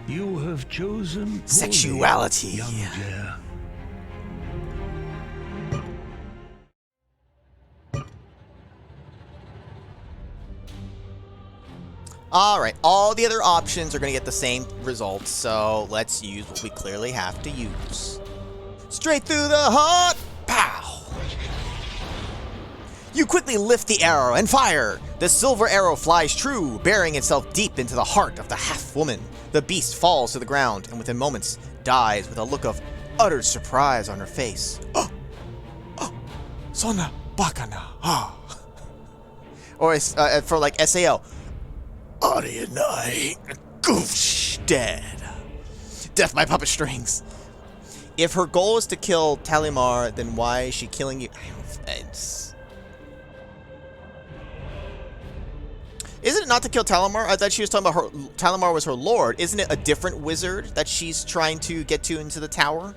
You have chosen poorly, Sexuality. young dear. Alright, all the other options are going to get the same result, so let's use what we clearly have to use. Straight through the heart! Pow! You quickly lift the arrow and fire. The silver arrow flies true, burying itself deep into the heart of the half-woman. The beast falls to the ground and within moments dies with a look of utter surprise on her face. Oh! Oh! Sonna bakana. Ah. Or for like SAO. Arianai. Goof dead. Death by puppet strings. If her goal is to kill Talimar, then why is she killing you? Isn't it not to kill Talimar? I thought she was talking about her. Talimar was her lord. Isn't it a different wizard that she's trying to get to into the tower?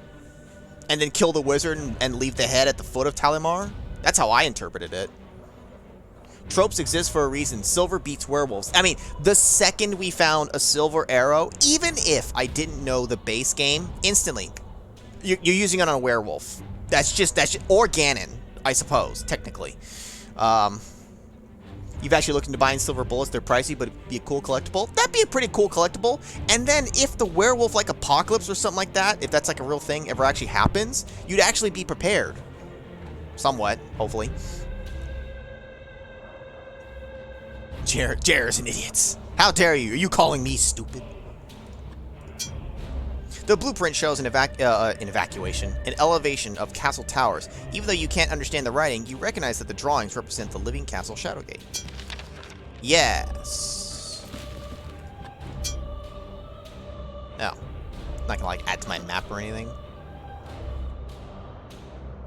And then kill the wizard and leave the head at the foot of Talimar? That's how I interpreted it. Tropes exist for a reason. Silver beats werewolves. I mean, the second we found a silver arrow, even if I didn't know the base game, instantly, you're using it on a werewolf. That's just or Ganon, I suppose, technically. You've actually looked into buying silver bullets. They're pricey, but it'd be a cool collectible. That'd be a pretty cool collectible. And then if the werewolf, like apocalypse or something like that, if that's like a real thing, ever actually happens, you'd actually be prepared. Somewhat, hopefully. Jer's an idiot. How dare you? Are you calling me stupid? The blueprint shows an evacuation, an elevation of castle towers. Even though you can't understand the writing, you recognize that the drawings represent the living castle Shadowgate. Yes. No. Not gonna like add to my map or anything.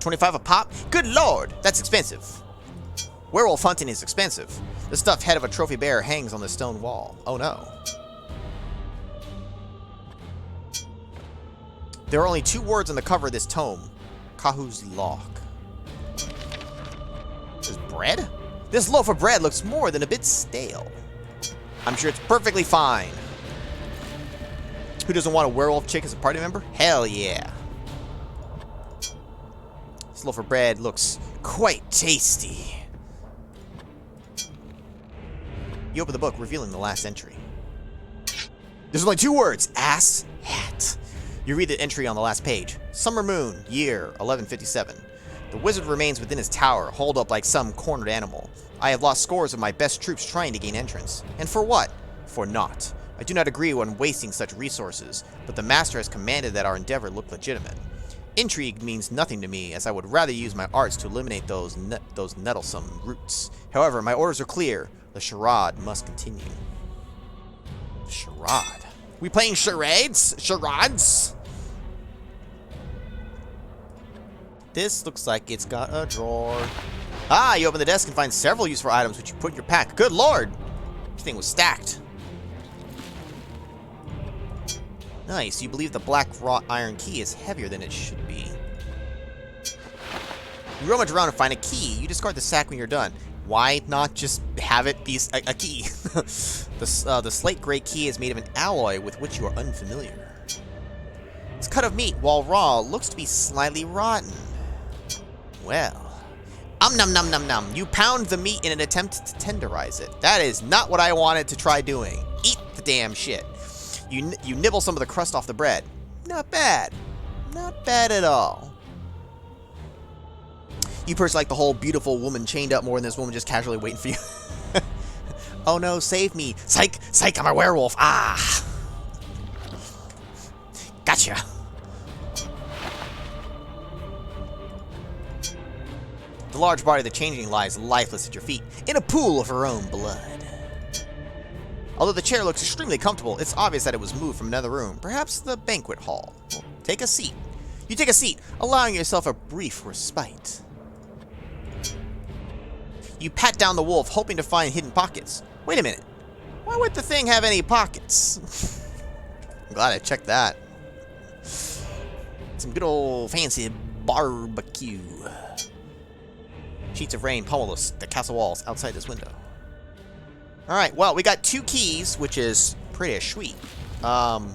25 a pop? Good lord, that's expensive. Werewolf hunting is expensive. The stuffed head of a trophy bear hangs on the stone wall. Oh no. There are only 2 words on the cover of this tome. Kahu's Lock. This is bread? This loaf of bread looks more than a bit stale. I'm sure it's perfectly fine. Who doesn't want a werewolf chick as a party member? Hell yeah. This loaf of bread looks quite tasty. You open the book, revealing the last entry. There's only 2 words. Ass hat. You read the entry on the last page. Summer moon, year 1157. The wizard remains within his tower, holed up like some cornered animal. I have lost scores of my best troops trying to gain entrance. And for what? For naught. I do not agree on wasting such resources, but the master has commanded that our endeavor look legitimate. Intrigue means nothing to me, as I would rather use my arts to eliminate those nettlesome roots. However, my orders are clear. The charade must continue. Charade? We playing charades? Charades? This looks like it's got a drawer. Ah, you open the desk and find several useful items which you put in your pack. Good lord! This thing was stacked. Nice. You believe the black wrought iron key is heavier than it should be. You rummage around and find a key. You discard the sack when you're done. Why not just have it be a key? The slate gray key is made of an alloy with which you are unfamiliar. This cut of meat, while raw, looks to be slightly rotten. Well, num num num num. You pound the meat in an attempt to tenderize it. That is not what I wanted to try doing. Eat the damn shit. You nibble some of the crust off the bread. Not bad. Not bad at all. You person like the whole beautiful woman chained up more than this woman just casually waiting for you. Oh no, save me. Psych, psych, I'm a werewolf. Ah. Gotcha. The large body of the changeling lies lifeless at your feet, in a pool of her own blood. Although the chair looks extremely comfortable, it's obvious that it was moved from another room, perhaps the banquet hall. Well, take a seat. You take a seat, allowing yourself a brief respite. You pat down the wolf, hoping to find hidden pockets. Wait a minute. Why would the thing have any pockets? I'm glad I checked that. Some good old fancy barbecue. Sheets of rain pummel the castle walls outside this window. Alright, well, we got 2 keys, which is pretty sweet.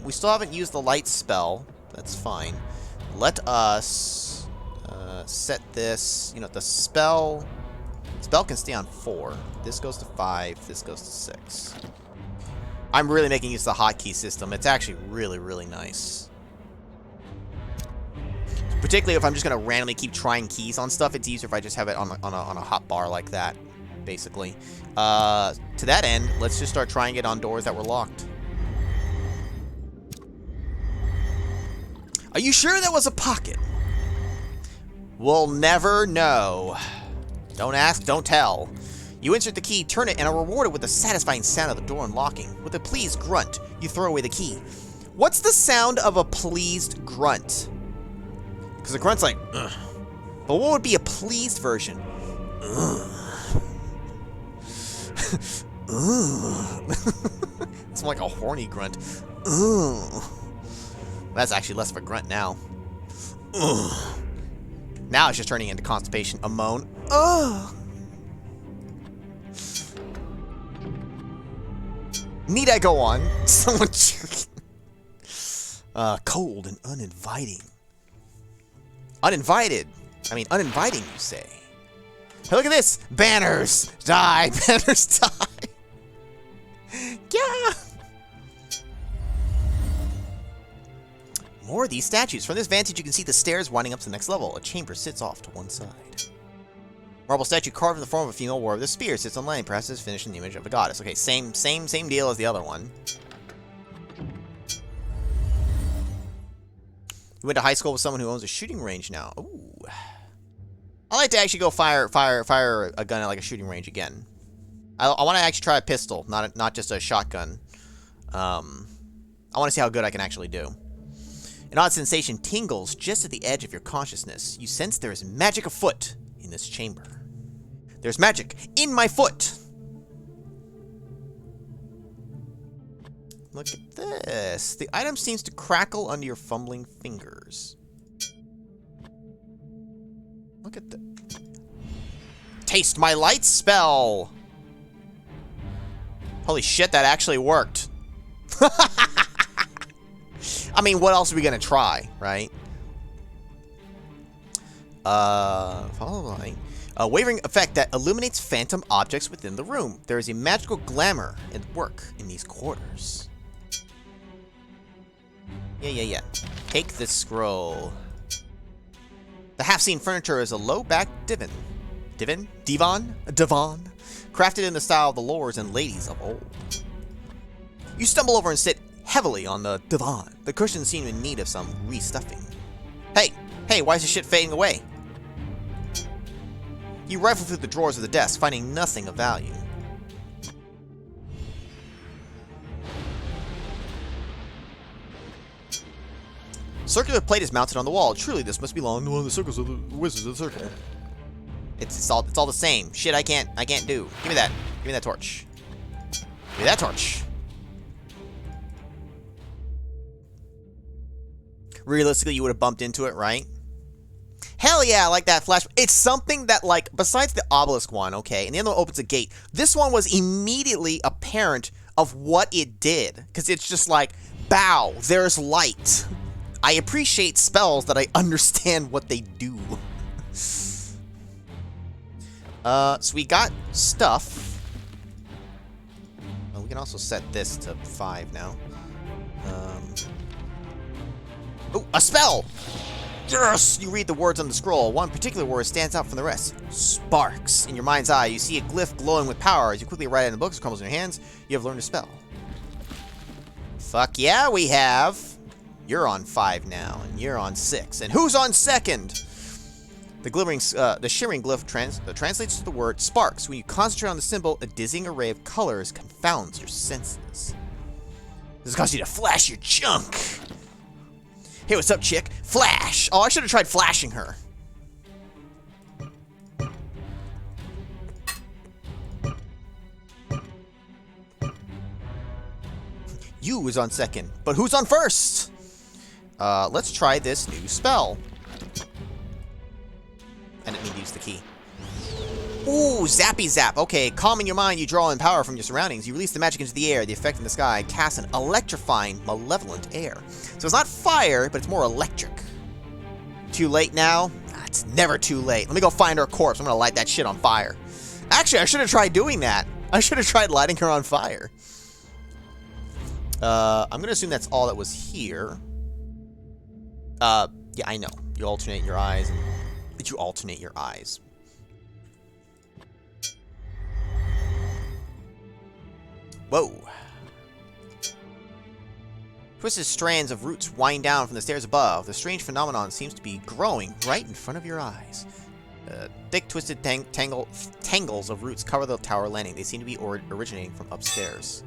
We still haven't used the light spell. That's fine. Let us set this, the spell can stay on 4. This goes to 5. This goes to 6. I'm really making use of the hotkey system. It's actually really, really nice. Particularly if I'm just going to randomly keep trying keys on stuff, it's easier if I just have it on a hot bar like that, basically. To that end, let's just start trying it on doors that were locked. Are you sure that was a pocket? We'll never know. Don't ask, don't tell. You insert the key, turn it, and are rewarded with the satisfying sound of the door unlocking. With a pleased grunt, you throw away the key. What's the sound of a pleased grunt? Because a grunt's like, ugh. But what would be a pleased version? Ugh. Ugh. It's more like a horny grunt. Ugh. That's actually less of a grunt now. Ugh. Now it's just turning into constipation. A moan. Ugh. Need I go on? Someone cold and uninviting. Uninvited. I mean, uninviting, you say. Hey, look at this! Banners! Die! Banners die! Yeah! More of these statues. From this vantage, you can see the stairs winding up to the next level. A chamber sits off to one side. Marble statue carved in the form of a female warrior with a spear sits on land, perhaps is finished in the image of a goddess. Okay, same deal as the other one. You went to high school with someone who owns a shooting range now. Ooh. I like to actually go fire a gun at like a shooting range again. I want to actually try a pistol, not just a shotgun. I want to see how good I can actually do. An odd sensation tingles just at the edge of your consciousness. You sense there is magic afoot in this chamber. There's magic in my foot! Look at this. The item seems to crackle under your fumbling fingers. Look at the... Taste my light spell! Holy shit, that actually worked. I mean, what else are we gonna try, right? Follow the light. A wavering effect that illuminates phantom objects within the room. There is a magical glamour at work in these quarters. Yeah. Take this scroll. The half-seen furniture is a low-backed divan. Divan? Crafted in the style of the lords and ladies of old. You stumble over and sit heavily on the divan. The cushions seem in need of some restuffing. Hey, why is this shit fading away? You rifle through the drawers of the desk, finding nothing of value. Circular plate is mounted on the wall. Truly, this must belong to one of the circles of the wizards of the circle. It's all the same. Shit, I can't do. Give me that. Give me that torch. Give me that torch. Realistically, you would have bumped into it, right? Hell yeah, I like that flash. It's something that, like, besides the obelisk one, okay, and the other one opens a gate, this one was immediately apparent of what it did. Because it's just like, bow, there's light. I appreciate spells that I understand what they do. So we got stuff. Oh, we can also set this to 5 now. Oh, a spell! Yes! You read the words on the scroll. One particular word stands out from the rest. Sparks. In your mind's eye, you see a glyph glowing with power. As you quickly write it in the book, it crumbles in your hands. You have learned a spell. Fuck yeah, we have. You're on 5 now, and you're on 6. And who's on 2nd? The shimmering glyph translates to the word sparks. When you concentrate on the symbol, a dizzying array of colors confounds your senses. This causes you to flash your junk. Hey, what's up, chick? Flash! Oh, I should have tried flashing her. You is on 2nd, but who's on 1st? Let's try this new spell. I didn't need to use the key. Ooh, zappy zap. Okay, calming your mind, you draw in power from your surroundings. You release the magic into the air. The effect in the sky casts an electrifying, malevolent air. So it's not fire, but it's more electric. Too late now? It's never too late. Let me go find her corpse. I'm gonna light that shit on fire. Actually, I should have tried doing that. I should have tried lighting her on fire. I'm gonna assume that's all that was here. Yeah, I know. You alternate your eyes. You alternate your eyes. Whoa. Twisted strands of roots wind down from the stairs above. The strange phenomenon seems to be growing right in front of your eyes. Thick, twisted tangles of roots cover the tower landing. They seem to be originating from upstairs.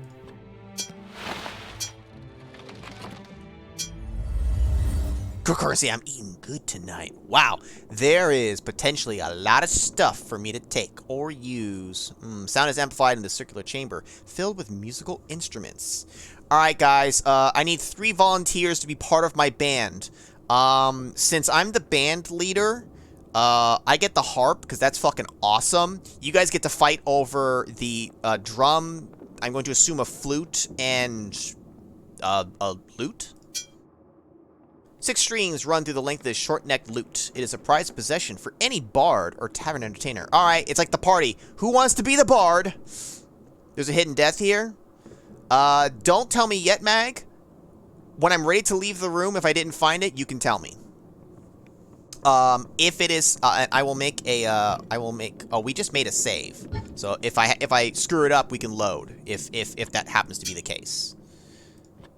Good currency, I'm eating good tonight. Wow, there is potentially a lot of stuff for me to take or use. Sound is amplified in the circular chamber, filled with musical instruments. Alright guys, I need 3 volunteers to be part of my band. Since I'm the band leader, I get the harp, because that's fucking awesome. You guys get to fight over the drum, I'm going to assume a flute, and a lute? 6 strings run through the length of this short-necked lute. It is a prized possession for any bard or tavern entertainer. Alright, it's like the party. Who wants to be the bard? There's a hidden death here. Don't tell me yet, Mag. When I'm ready to leave the room, if I didn't find it, you can tell me. If it is, I will make a, oh, we just made a save. So if I screw it up, we can load, if that happens to be the case.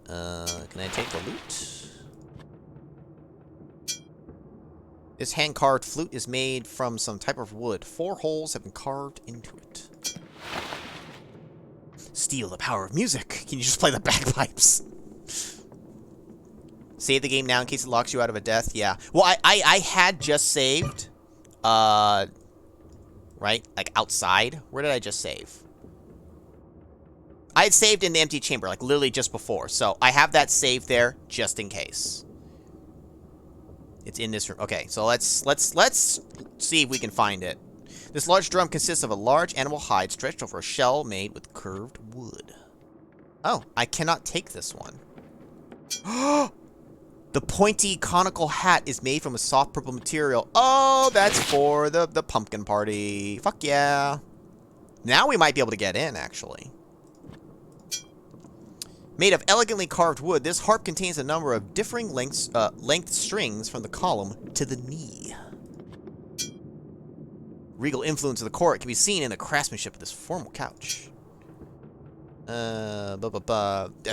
Can I take the loot? This hand-carved flute is made from some type of wood. 4 holes have been carved into it. Steal the power of music. Can you just play the bagpipes? Save the game now in case it locks you out of a death. Yeah. Well, I had just saved. Right? Like outside. Where did I just save? I had saved in the empty chamber, like literally just before. So I have that saved there just in case. It's in this room. Okay, so let's see if we can find it. This large drum consists of a large animal hide stretched over a shell made with curved wood. Oh, I cannot take this one. The pointy conical hat is made from a soft purple material. Oh, that's for the pumpkin party. Fuck yeah. Now we might be able to get in, actually. Made of elegantly carved wood, this harp contains a number of differing length strings from the column to the knee. Regal influence of the court can be seen in the craftsmanship of this formal couch.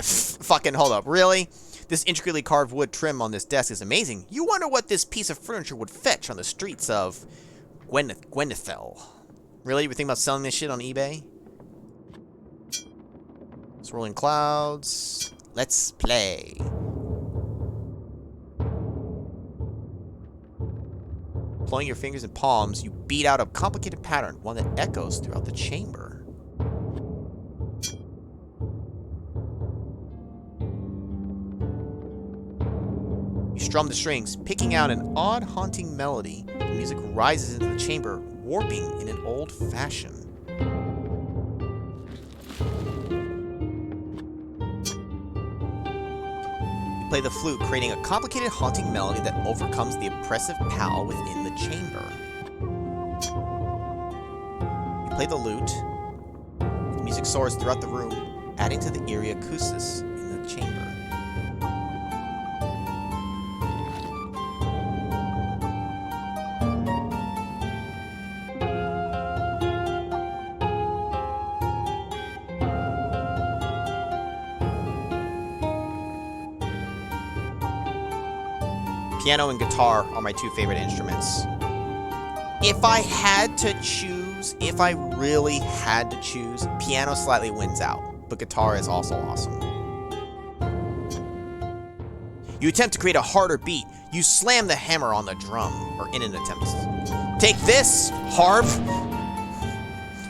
Fucking hold up, really? This intricately carved wood trim on this desk is amazing. You wonder what this piece of furniture would fetch on the streets of Gwenethel. Really? You were thinking about selling this shit on eBay? Swirling clouds. Let's play. Blowing your fingers and palms, you beat out a complicated pattern, one that echoes throughout the chamber. You strum the strings, picking out an odd, haunting melody. The music rises into the chamber, warping in an old fashion. Play the flute, creating a complicated haunting melody that overcomes the oppressive power within the chamber. You play the lute. The music soars throughout the room, adding to the eerie acoustics in the chamber. Piano and guitar are my 2 favorite instruments. If I had to choose, if I really had to choose, piano slightly wins out, but guitar is also awesome. You attempt to create a harder beat. You slam the hammer on the drum, or in an attempt. Take this, harp!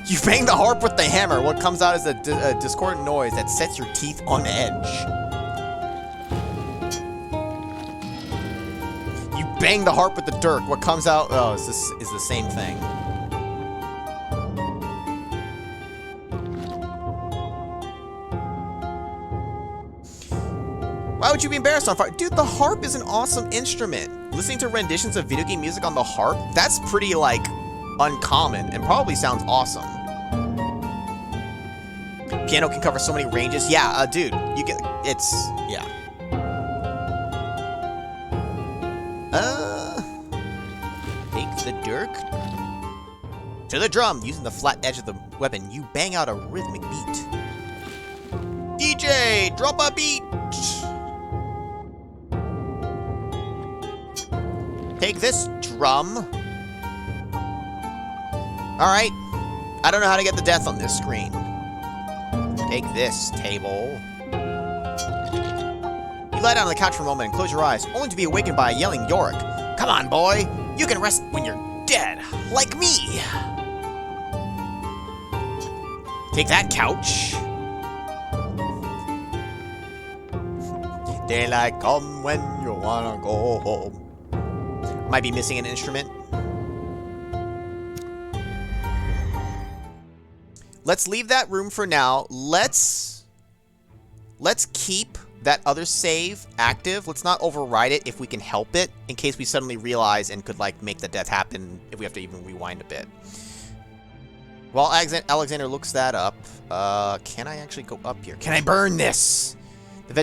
You bang the harp with the hammer. What comes out is a discordant noise that sets your teeth on edge. Bang the harp with the dirk. What comes out is the same thing. Why would you be embarrassed on fire? Dude, the harp is an awesome instrument. Listening to renditions of video game music on the harp, that's pretty, like, uncommon and probably sounds awesome. Piano can cover so many ranges. Yeah, dude, you get, it's, yeah. Dirk. To the drum, using the flat edge of the weapon, you bang out a rhythmic beat. DJ, drop a beat! Take this, drum. Alright. I don't know how to get the death on this screen. Take this, table. You lie down on the couch for a moment and close your eyes, only to be awakened by a yelling Yorick. Come on, boy! You can rest when you're dead, like me! Take that, couch. Daylight come when you wanna go home. Might be missing an instrument. Let's leave that room for now. Let's keep that other save active. Let's not override it if we can help it, in case we suddenly realize and could, like, make the death happen if we have to even rewind a bit. While Alexander looks that up, can I actually go up here? Can I burn this? The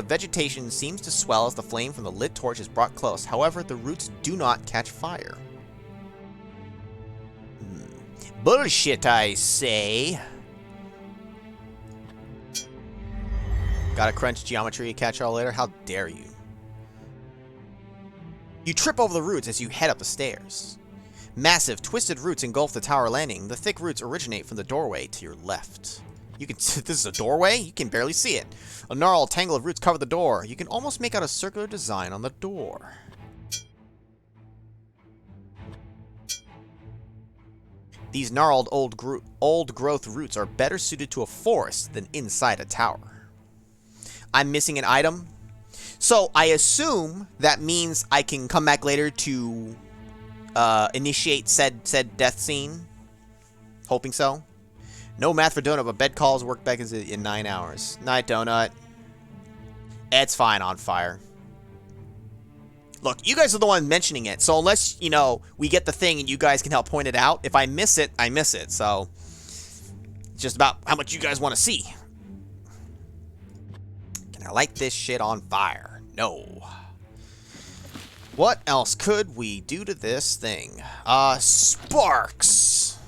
vegetation seems to swell as the flame from the lit torch is brought close. However, the roots do not catch fire. Bullshit, I say. Gotta crunch geometry, catch all later? How dare you? You trip over the roots as you head up the stairs. Massive, twisted roots engulf the tower landing. The thick roots originate from the doorway to your left. You can this is a doorway? You can barely see it. A gnarled tangle of roots cover the door. You can almost make out a circular design on the door. These gnarled old growth roots are better suited to a forest than inside a tower. I'm missing an item. So I assume that means I can come back later to initiate said death scene. Hoping so. No math for Donut, but bed calls work back in 9 hours. Night, Donut. It's fine on fire. Look, you guys are the one mentioning it, so unless, you know, we get the thing and you guys can help point it out, if I miss it, I miss it, so it's just about how much you guys want to see. Can I light this shit on fire? No. What else could we do to this thing? Sparks!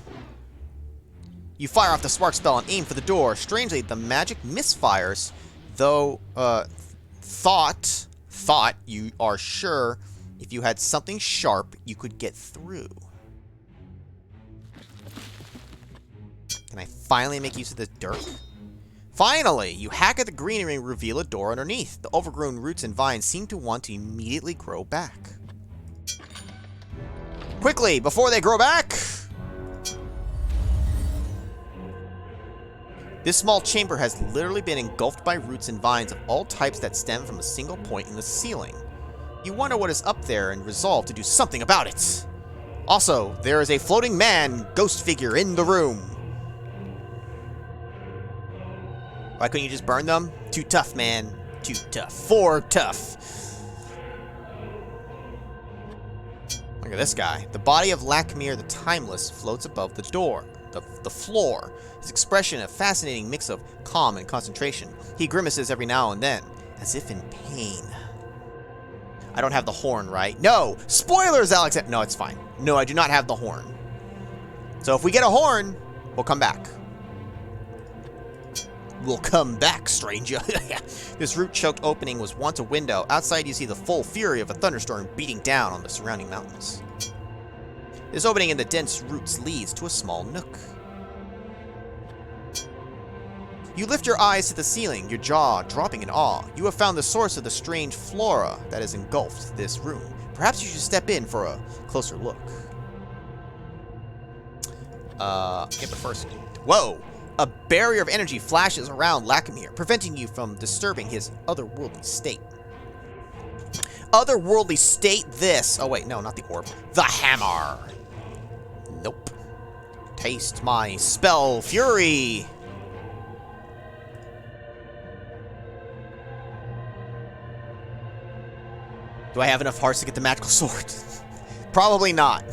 You fire off the spark spell and aim for the door. Strangely, the magic misfires, though, thought you are sure if you had something sharp, you could get through. Can I finally make use of this dirt? Finally! You hack at the greenery and reveal a door underneath. The overgrown roots and vines seem to want to immediately grow back. Quickly, before they grow back! This small chamber has literally been engulfed by roots and vines of all types that stem from a single point in the ceiling. You wonder what is up there and resolve to do something about it. Also, there is a floating man ghost figure in the room. Why couldn't you just burn them? Too tough, man. Too tough. For tough. Look at this guy. The body of Lakmir the Timeless floats above the door. The floor. His expression a fascinating mix of calm and concentration. He grimaces every now and then, as if in pain. I don't have the horn, right? No! Spoilers, Alex! No, it's fine. No, I do not have the horn. So if we get a horn, we'll come back. We'll come back, stranger. This root-choked opening was once a window. Outside, you see the full fury of a thunderstorm beating down on the surrounding mountains. This opening in the dense roots leads to a small nook. You lift your eyes to the ceiling, your jaw dropping in awe. You have found the source of the strange flora that has engulfed this room. Perhaps you should step in for a closer look. Okay, but first... Whoa! A barrier of energy flashes around Lakmir, preventing you from disturbing his otherworldly state. Otherworldly state this. Oh wait, no, not the orb. The hammer. Nope. Taste my spell fury. Do I have enough hearts to get the magical sword? Probably not.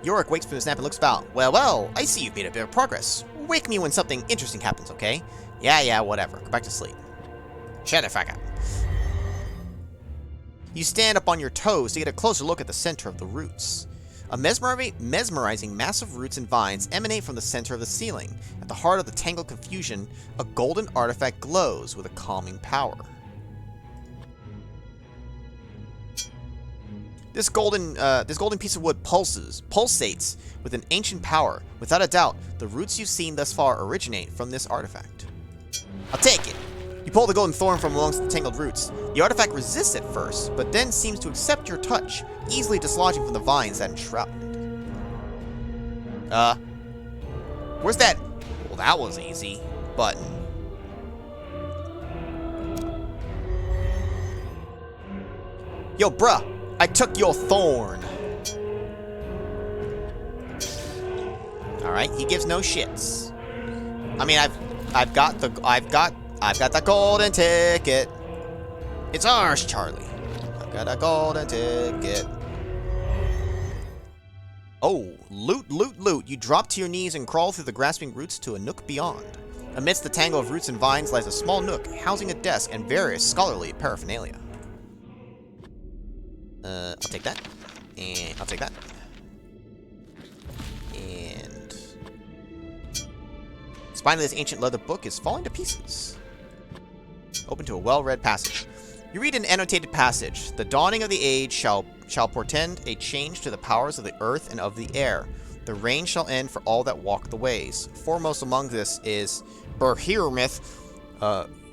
Yorick wakes from his nap and looks about. Well, I see you've made a bit of progress. Wake me when something interesting happens, okay? Yeah, whatever. Go back to sleep. Shut the fuck up. You stand up on your toes to get a closer look at the center of the roots. A mesmerizing mass of roots and vines emanate from the center of the ceiling. At the heart of the tangled confusion, a golden artifact glows with a calming power. This golden piece of wood pulsates with an ancient power. Without a doubt, the roots you've seen thus far originate from this artifact. I'll take it. You pull the golden thorn from amongst the tangled roots. The artifact resists at first, but then seems to accept your touch, easily dislodging from the vines that enshroud it. Where's that? Well, that was easy. Button. Yo, bruh, I took your thorn. Alright, he gives no shits. I mean, I've got the golden ticket. It's ours, Charlie. I've got a golden ticket. Oh, loot, loot, loot. You drop to your knees and crawl through the grasping roots to a nook beyond. Amidst the tangle of roots and vines lies a small nook, housing a desk and various scholarly paraphernalia. I'll take that. And I'll take that. And... the spine of this ancient leather book is falling to pieces. Open to a well-read passage. You read an annotated passage. The dawning of the age shall portend a change to the powers of the earth and of the air. The rain shall end for all that walk the ways. Foremost among this is Berhirmith,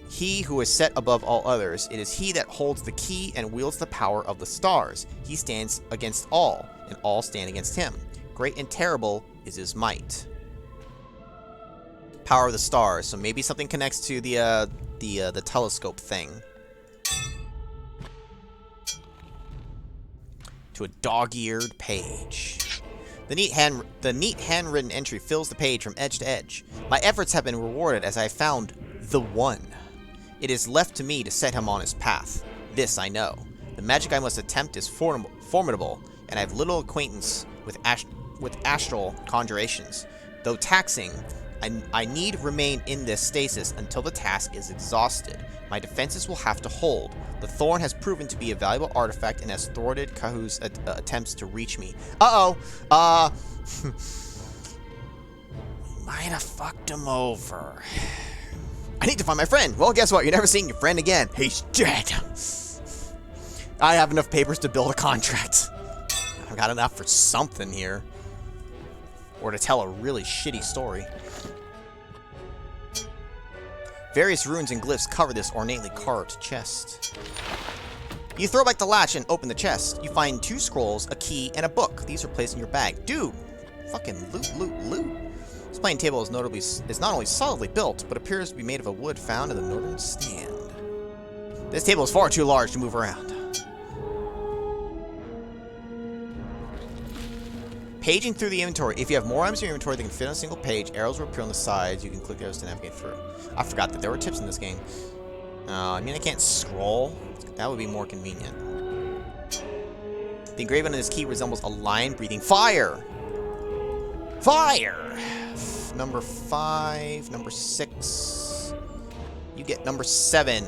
he who is set above all others. It is he that holds the key and wields the power of the stars. He stands against all, and all stand against him. Great and terrible is his might. Power of the stars. So maybe something connects to the telescope thing. To a dog-eared page. The neat handwritten entry fills the page from edge to edge. My efforts have been rewarded as I have found the one. It is left to me to set him on his path. This I know. The magic I must attempt is formidable, and I have little acquaintance with astral conjurations. Though taxing, I need remain in this stasis until the task is exhausted. My defenses will have to hold. The thorn has proven to be a valuable artifact and has thwarted Kahu's attempts to reach me. Uh-oh. Might have fucked him over. I need to find my friend. Well, guess what? You're never seeing your friend again. He's dead. I have enough papers to build a contract. I've got enough for something here. Or to tell a really shitty story. Various runes and glyphs cover this ornately carved chest. You throw back the latch and open the chest. You find 2 scrolls, a key, and a book. These are placed in your bag. Dude! Fucking loot, loot, loot. This playing table is not only solidly built, but appears to be made of a wood found in the northern stand. This table is far too large to move around. Paging through the inventory. If you have more items in your inventory that can fit on a single page, arrows will appear on the sides. You can click arrows to navigate through. I forgot that there were tips in this game. I mean, I can't scroll. That would be more convenient. The engraving on this key resembles a lion breathing fire. Fire! Number 5, number 6. You get number 7.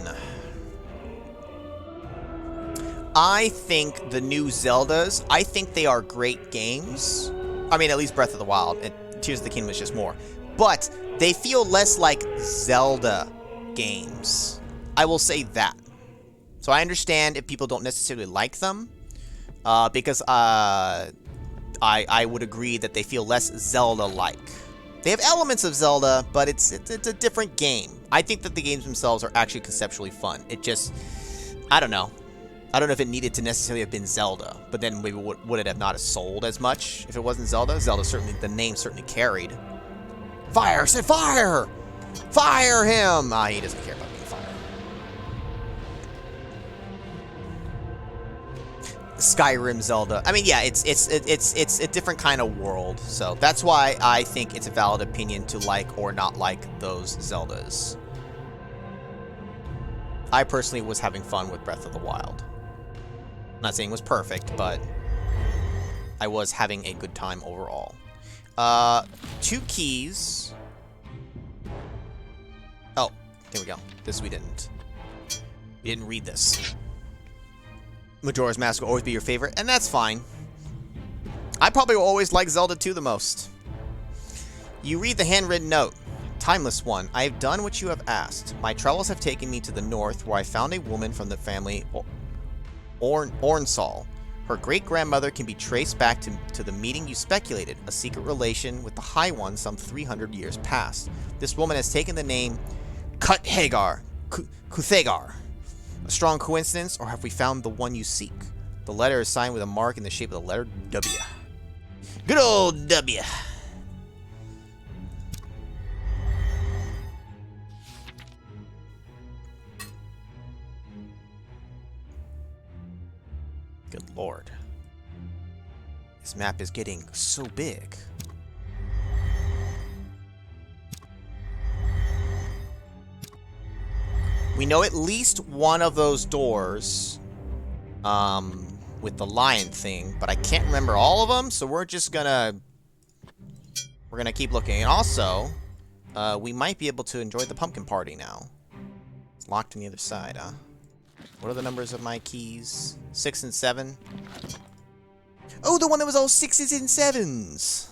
I think the new Zeldas, I think they are great games. I mean, at least Breath of the Wild. And Tears of the Kingdom is just more. But they feel less like Zelda games. I will say that. So I understand if people don't necessarily like them. Because I would agree that they feel less Zelda-like. They have elements of Zelda, but it's a different game. I think that the games themselves are actually conceptually fun. It just, I don't know. I don't know if it needed to necessarily have been Zelda, but then maybe would it have not sold as much if it wasn't Zelda? Zelda certainly, the name certainly carried. Fire! Say fire! Fire him! Ah, he doesn't care about being fired. Skyrim Zelda. I mean, yeah, it's a different kind of world, so that's why I think it's a valid opinion to like or not like those Zeldas. I personally was having fun with Breath of the Wild. I'm not saying it was perfect, but I was having a good time overall. 2 keys. Oh, there we go. This we didn't. We didn't read this. Majora's Mask will always be your favorite, and that's fine. I probably will always like Zelda 2 the most. You read the handwritten note. Timeless one, I have done what you have asked. My travels have taken me to the north, where I found a woman from the family Ornsal. Her great-grandmother can be traced back to the meeting you speculated, a secret relation with the High One some 300 years past. This woman has taken the name Kuthegar. A strong coincidence, or have we found the one you seek? The letter is signed with a mark in the shape of the letter W. Good old W. Good lord. This map is getting so big. We know at least one of those doors with the lion thing, but I can't remember all of them, so we're just gonna keep looking. And also, we might be able to enjoy the pumpkin party now. It's locked on the other side, huh? What are the numbers of my keys? 6 and 7. Oh, the one that was all 6s and 7s.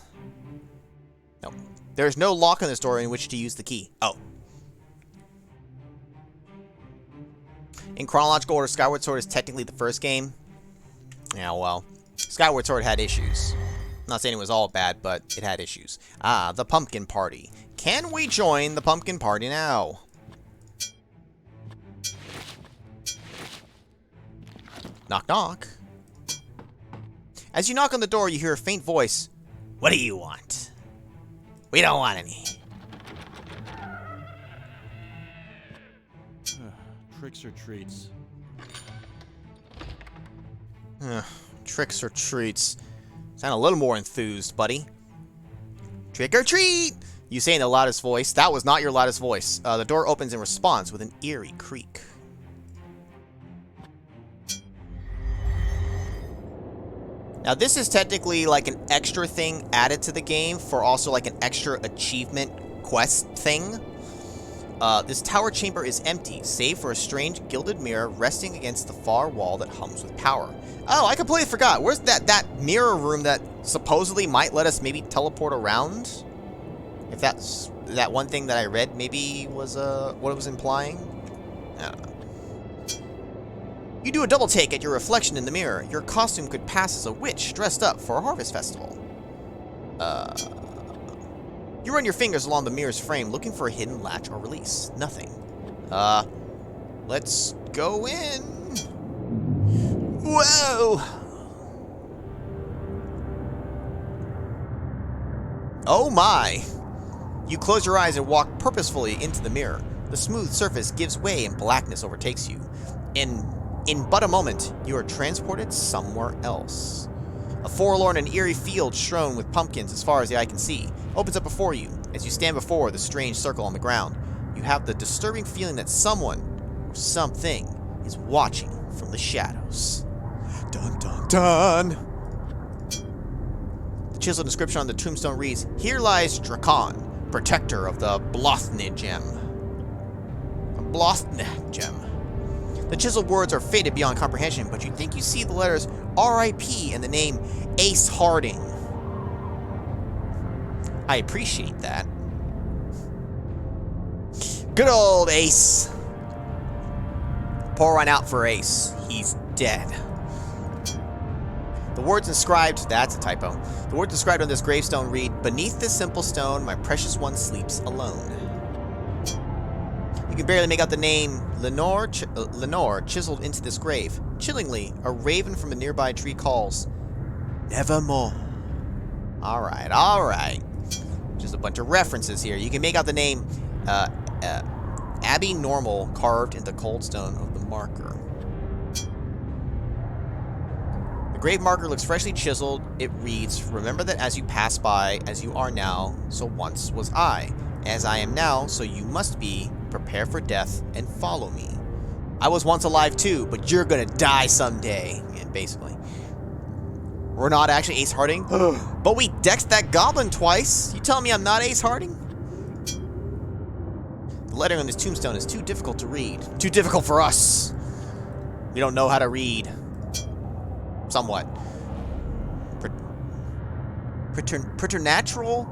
No. There's no lock on this door in which to use the key. Oh. In chronological order, Skyward Sword is technically the first game. Yeah, well. Skyward Sword had issues. I'm not saying it was all bad, but it had issues. Ah, the pumpkin party. Can we join the pumpkin party now? Knock, knock. As you knock on the door, you hear a faint voice. What do you want? We don't want any. Tricks or treats? Tricks or treats. Sound a little more enthused, buddy. Trick or treat! You say in the loudest voice. That was not your loudest voice. The door opens in response with an eerie creak. Now, this is technically like an extra thing added to the game for also like an extra achievement quest thing. This tower chamber is empty, save for a strange gilded mirror resting against the far wall that hums with power. Oh, I completely forgot. Where's that mirror room that supposedly might let us maybe teleport around? If that's that one thing that I read maybe was what it was implying? I don't know. You do a double take at your reflection in the mirror. Your costume could pass as a witch dressed up for a harvest festival. You run your fingers along the mirror's frame looking for a hidden latch or release. Nothing. Let's go in. Whoa! Oh my! You close your eyes and walk purposefully into the mirror. The smooth surface gives way and blackness overtakes you. In but a moment, you are transported somewhere else. A forlorn and eerie field strewn with pumpkins as far as the eye can see opens up before you. As you stand before the strange circle on the ground, you have the disturbing feeling that someone or something is watching from the shadows. Dun dun dun! The chiseled description on the tombstone reads, "Here lies Drakon, protector of the Blothne gem." A Blothne gem. The chiseled words are faded beyond comprehension, but you think you see the letters R.I.P. and the name Ace Harding. I appreciate that. Good old Ace. Pour one out for Ace. He's dead. The words inscribed, that's a typo. The words inscribed on this gravestone read, "Beneath this simple stone, my precious one sleeps alone." You can barely make out the name Lenore chiseled into this grave. Chillingly, a raven from a nearby tree calls, "Nevermore." Alright, alright. Just a bunch of references here. You can make out the name Abbey Normal carved into cold stone of the marker. The grave marker looks freshly chiseled. It reads, "Remember that as you pass by, as you are now, so once was I. As I am now, so you must be. Prepare for death and follow me. I was once alive too, but you're gonna die someday." Yeah, basically. We're not actually Ace Harding, but we dexed that goblin twice. You telling me I'm not Ace Harding? The lettering on this tombstone is too difficult to read. Too difficult for us. We don't know how to read. somewhat. Preternatural?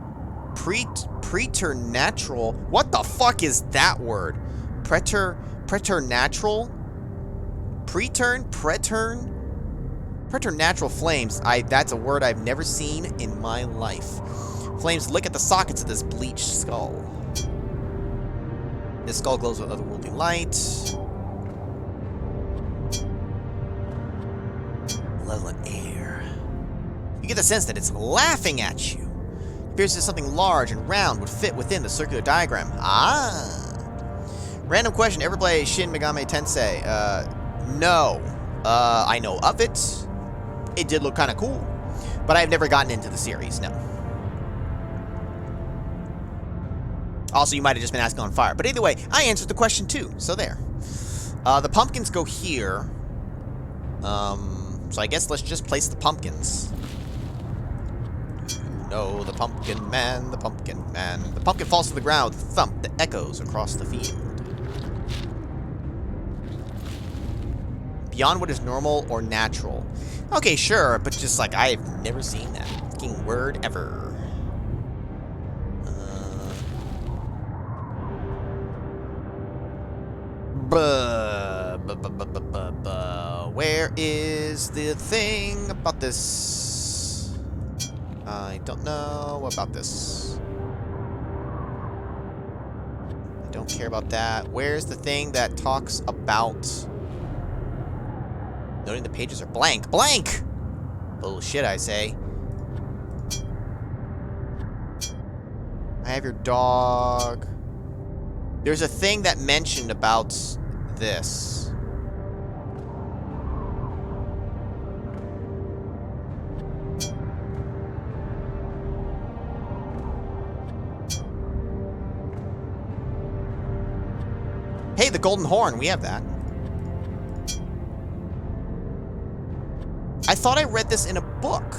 Preternatural? What the fuck is that word? Preternatural? Preternatural flames. That's a word I've never seen in my life. Flames lick at the sockets of this bleached skull. This skull glows with otherworldly light. Malevolent air. You get the sense that it's laughing at you. It appears that something large and round would fit within the circular diagram. Ah. Random question. Ever play Shin Megami Tensei? No. I know of it. It did look kind of cool. But I've never gotten into the series, no. Also, you might have just been asking on fire. But either way, I answered the question too. So there. The pumpkins go here. So I guess let's just place the pumpkins. No, the pumpkin man, the pumpkin man. The pumpkin falls to the ground with a thump that echoes across the field. Beyond what is normal or natural. Okay, sure, but just like I've never seen that fucking word ever. Where is the thing about this? I don't know about this. I don't care about that. Where's the thing that talks about... Noting the pages are blank. Blank! Bullshit, I say. I have your dog. There's a thing that mentioned about this. Hey, the golden horn. We have that. I thought I read this in a book.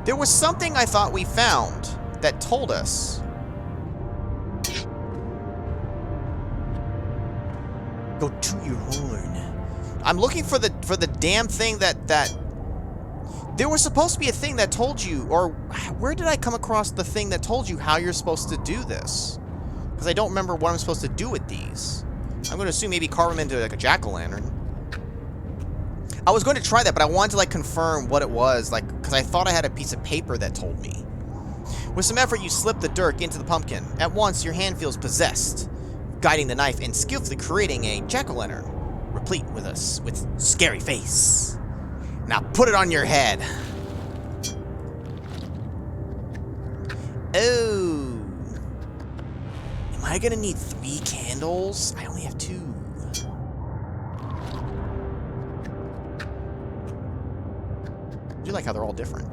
There was something I thought we found that told us. Go toot your horn. I'm looking for the damn thing that there was supposed to be a thing that told you, or where did I come across the thing that told you how you're supposed to do this? Because I don't remember what I'm supposed to do with these. I'm going to assume maybe carve them into like a jack-o'-lantern. I was going to try that, but I wanted to like confirm what it was, like, because I thought I had a piece of paper that told me. With some effort, you slip the dirk into the pumpkin. At once, your hand feels possessed, guiding the knife and skillfully creating a jack-o'-lantern, replete with scary face. Now put it on your head. Oh. Am I gonna need 3 candles? I only have 2. I do like how they're all different.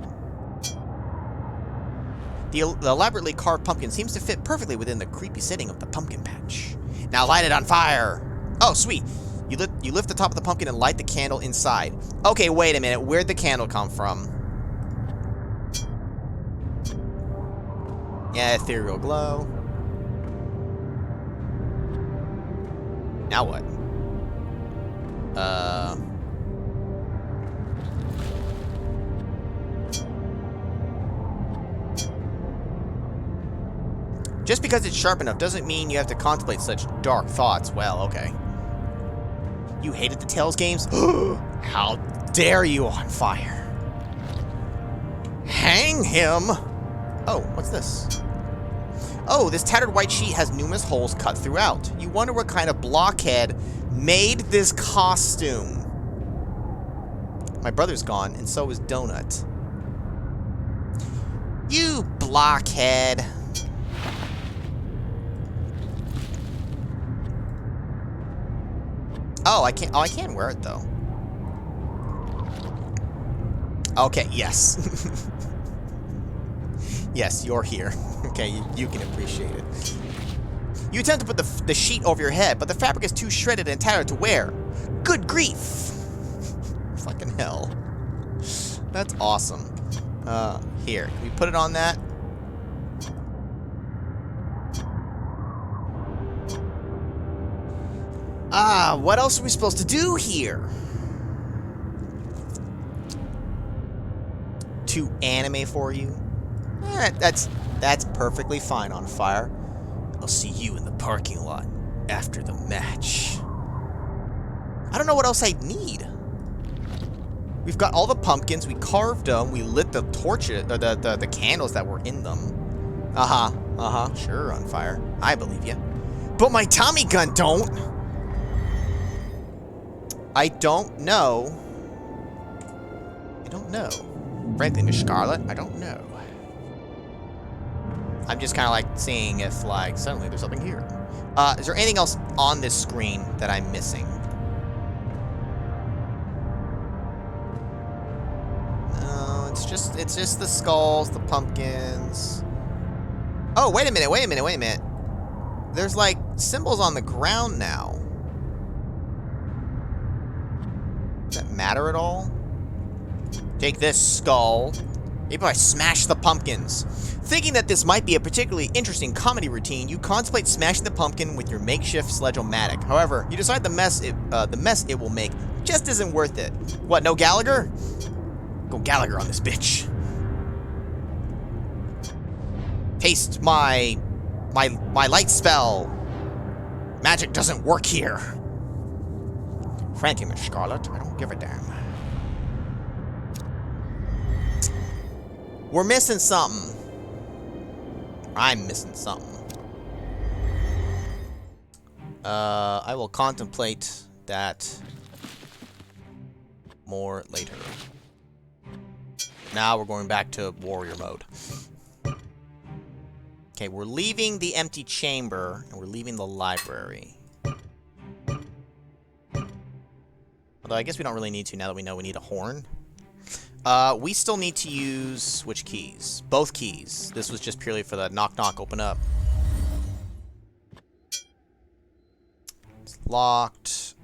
The elaborately carved pumpkin seems to fit perfectly within the creepy setting of the pumpkin patch. Now light it on fire! Oh, sweet. You lift the top of the pumpkin and light the candle inside. Okay, wait a minute. Where'd the candle come from? Yeah, ethereal glow. Now what? Just because it's sharp enough doesn't mean you have to contemplate such dark thoughts. Well, okay. You hated the Tales games? How dare you, on fire? Hang him! Oh, what's this? Oh, this tattered white sheet has numerous holes cut throughout. You wonder what kind of blockhead made this costume. My brother's gone, and so is Donut. You blockhead. Oh, I can't. Oh, I can wear it though. Okay, yes. Yes, you're here. Okay, you can appreciate it. You attempt to put the sheet over your head, but the fabric is too shredded and tattered to wear. Good grief! Fucking hell. That's awesome. Here, can we put it on that? What else are we supposed to do here? To anime for you? That's perfectly fine, On Fire. I'll see you in the parking lot after the match. I don't know what else I'd need. We've got all the pumpkins, we carved them, we lit the torches, the candles that were in them. Sure, On Fire. I believe you. But my Tommy gun don't! I don't know. Frankly, Miss Scarlet, I don't know. I'm just kind of like seeing if, like, suddenly there's something here. Is there anything else on this screen that I'm missing? No, it's just the skulls, the pumpkins. Oh, wait a minute. There's, like, symbols on the ground now. Does that matter at all? Take this, skull. Maybe I smash the pumpkins. Thinking that this might be a particularly interesting comedy routine, you contemplate smashing the pumpkin with your makeshift sledge-o-matic. However, you decide the mess it will make just isn't worth it. What, no Gallagher? Go Gallagher on this bitch. Taste my light spell. Magic doesn't work here. Frankly, Miss Scarlet, I don't give a damn. We're missing something. I'm missing something. I will contemplate that more later. Now we're going back to warrior mode. Okay, we're leaving the empty chamber, and we're leaving the library. Although I guess we don't really need to now that we know we need a horn. We still need to use which keys? Both keys. This was just purely for the knock knock open up. It's locked.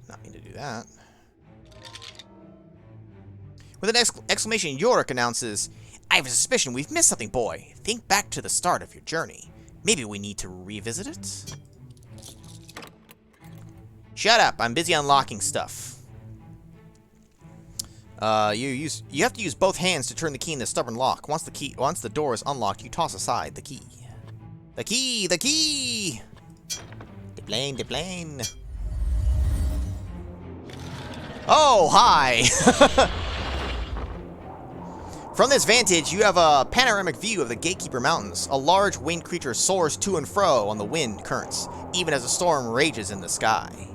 Not mean to do that. With an exclamation, Yorick announces, I have a suspicion we've missed something, boy. Think back to the start of your journey. Maybe we need to revisit it? Shut up, I'm busy unlocking stuff. You have to use both hands to turn the key in the stubborn lock. Once the door is unlocked, you toss aside the key. The key! The plane. Oh, hi! From this vantage, you have a panoramic view of the Gatekeeper Mountains. A large winged creature soars to and fro on the wind currents, even as a storm rages in the sky.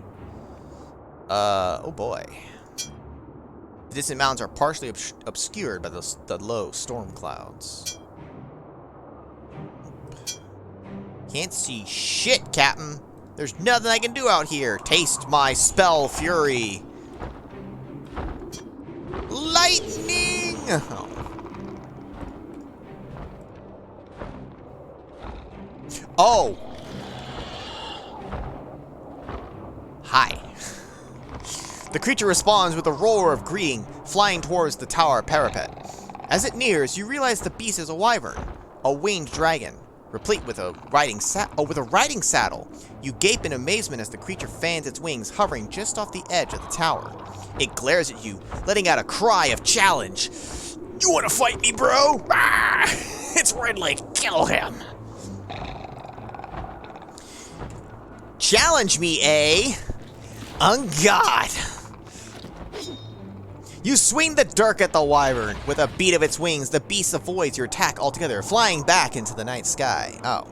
Oh boy. The distant mountains are partially obscured by the low storm clouds. Can't see shit, Captain. There's nothing I can do out here. Taste my spell fury. Lightning! Oh. Oh! Hi. The creature responds with a roar of greeting, flying towards the tower parapet. As it nears, you realize the beast is a wyvern, a winged dragon, replete with a riding saddle. You gape in amazement as the creature fans its wings, hovering just off the edge of the tower. It glares at you, letting out a cry of challenge. You want to fight me, bro? Ah! It's Ridley. Kill him. Challenge me, eh? On God. You swing the dirk at the wyvern. With a beat of its wings, the beast avoids your attack altogether, flying back into the night sky. Oh.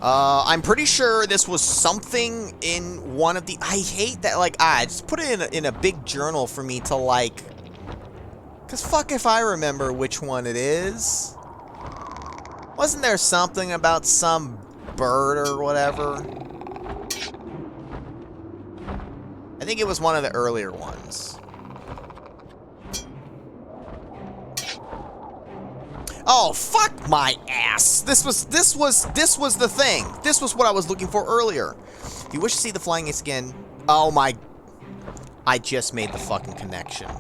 I'm pretty sure this was something in one of the... I hate that, like, just put it in a big journal for me to, like... Because fuck if I remember which one it is. Wasn't there something about some bird or whatever? I think it was one of the earlier ones. Oh, fuck my ass! This was the thing. This was what I was looking for earlier. If you wish to see the flying ace again, oh my... I just made the fucking connection.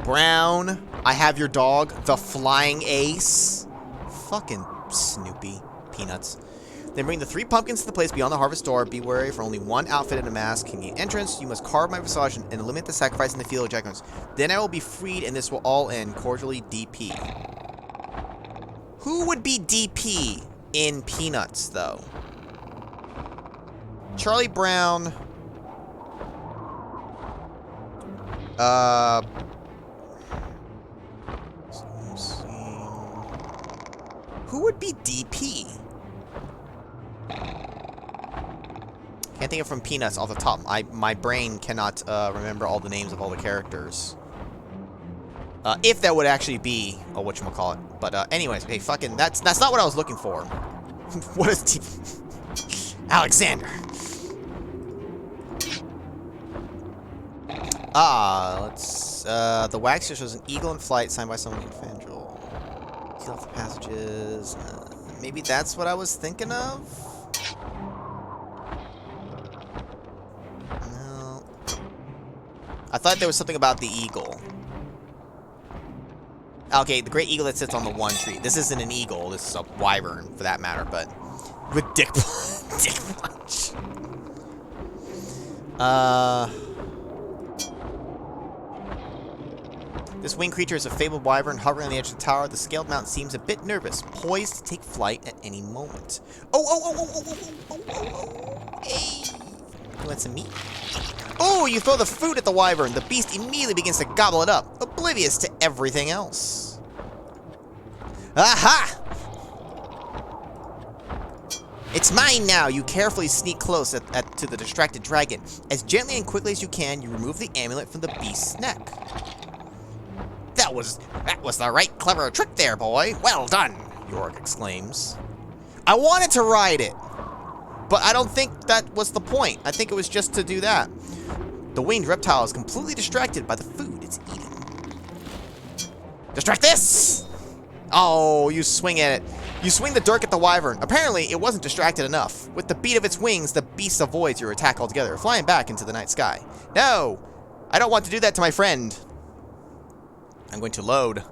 Brown, I have your dog, the Flying Ace. Fucking Snoopy. Peanuts. Then bring the 3 pumpkins to the place beyond the harvest door. Be wary, for only 1 outfit and a mask can gain entrance. You must carve my visage and eliminate the sacrifice in the field of jackrabbits. Then I will be freed, and this will all end. Cordially, DP. Who would be DP in Peanuts, though? Charlie Brown. Who would be DP? Can't think of from Peanuts off the top. My brain cannot remember all the names of all the characters. If that would actually be a whatchamacallit. But anyways, okay, fucking that's not what I was looking for. What is DP? Alexander. Let's the Waxer shows an eagle in flight signed by someone named Fandral. Seal off the passages. Maybe that's what I was thinking of? No. I thought there was something about the eagle. Okay, the great eagle that sits on the one tree. This isn't an eagle, this is a wyvern, for that matter, but with dick punch. This winged creature is a fabled wyvern hovering on the edge of the tower. The scaled mount seems a bit nervous, poised to take flight at any moment. Hey! You want some meat? Oh, you throw the food at the wyvern. The beast immediately begins to gobble it up, oblivious to everything else. Aha! It's mine now! You carefully sneak close to the distracted dragon. As gently and quickly as you can, you remove the amulet from the beast's neck. That was the right clever trick there, boy. Well done, York exclaims. I wanted to ride it, but I don't think that was the point. I think it was just to do that. The winged reptile is completely distracted by the food it's eating. Distract this! Oh, you swing at it. You swing the dirk at the wyvern. Apparently, it wasn't distracted enough. With the beat of its wings, the beast avoids your attack altogether, flying back into the night sky. No! I don't want to do that to my friend. I'm going to load.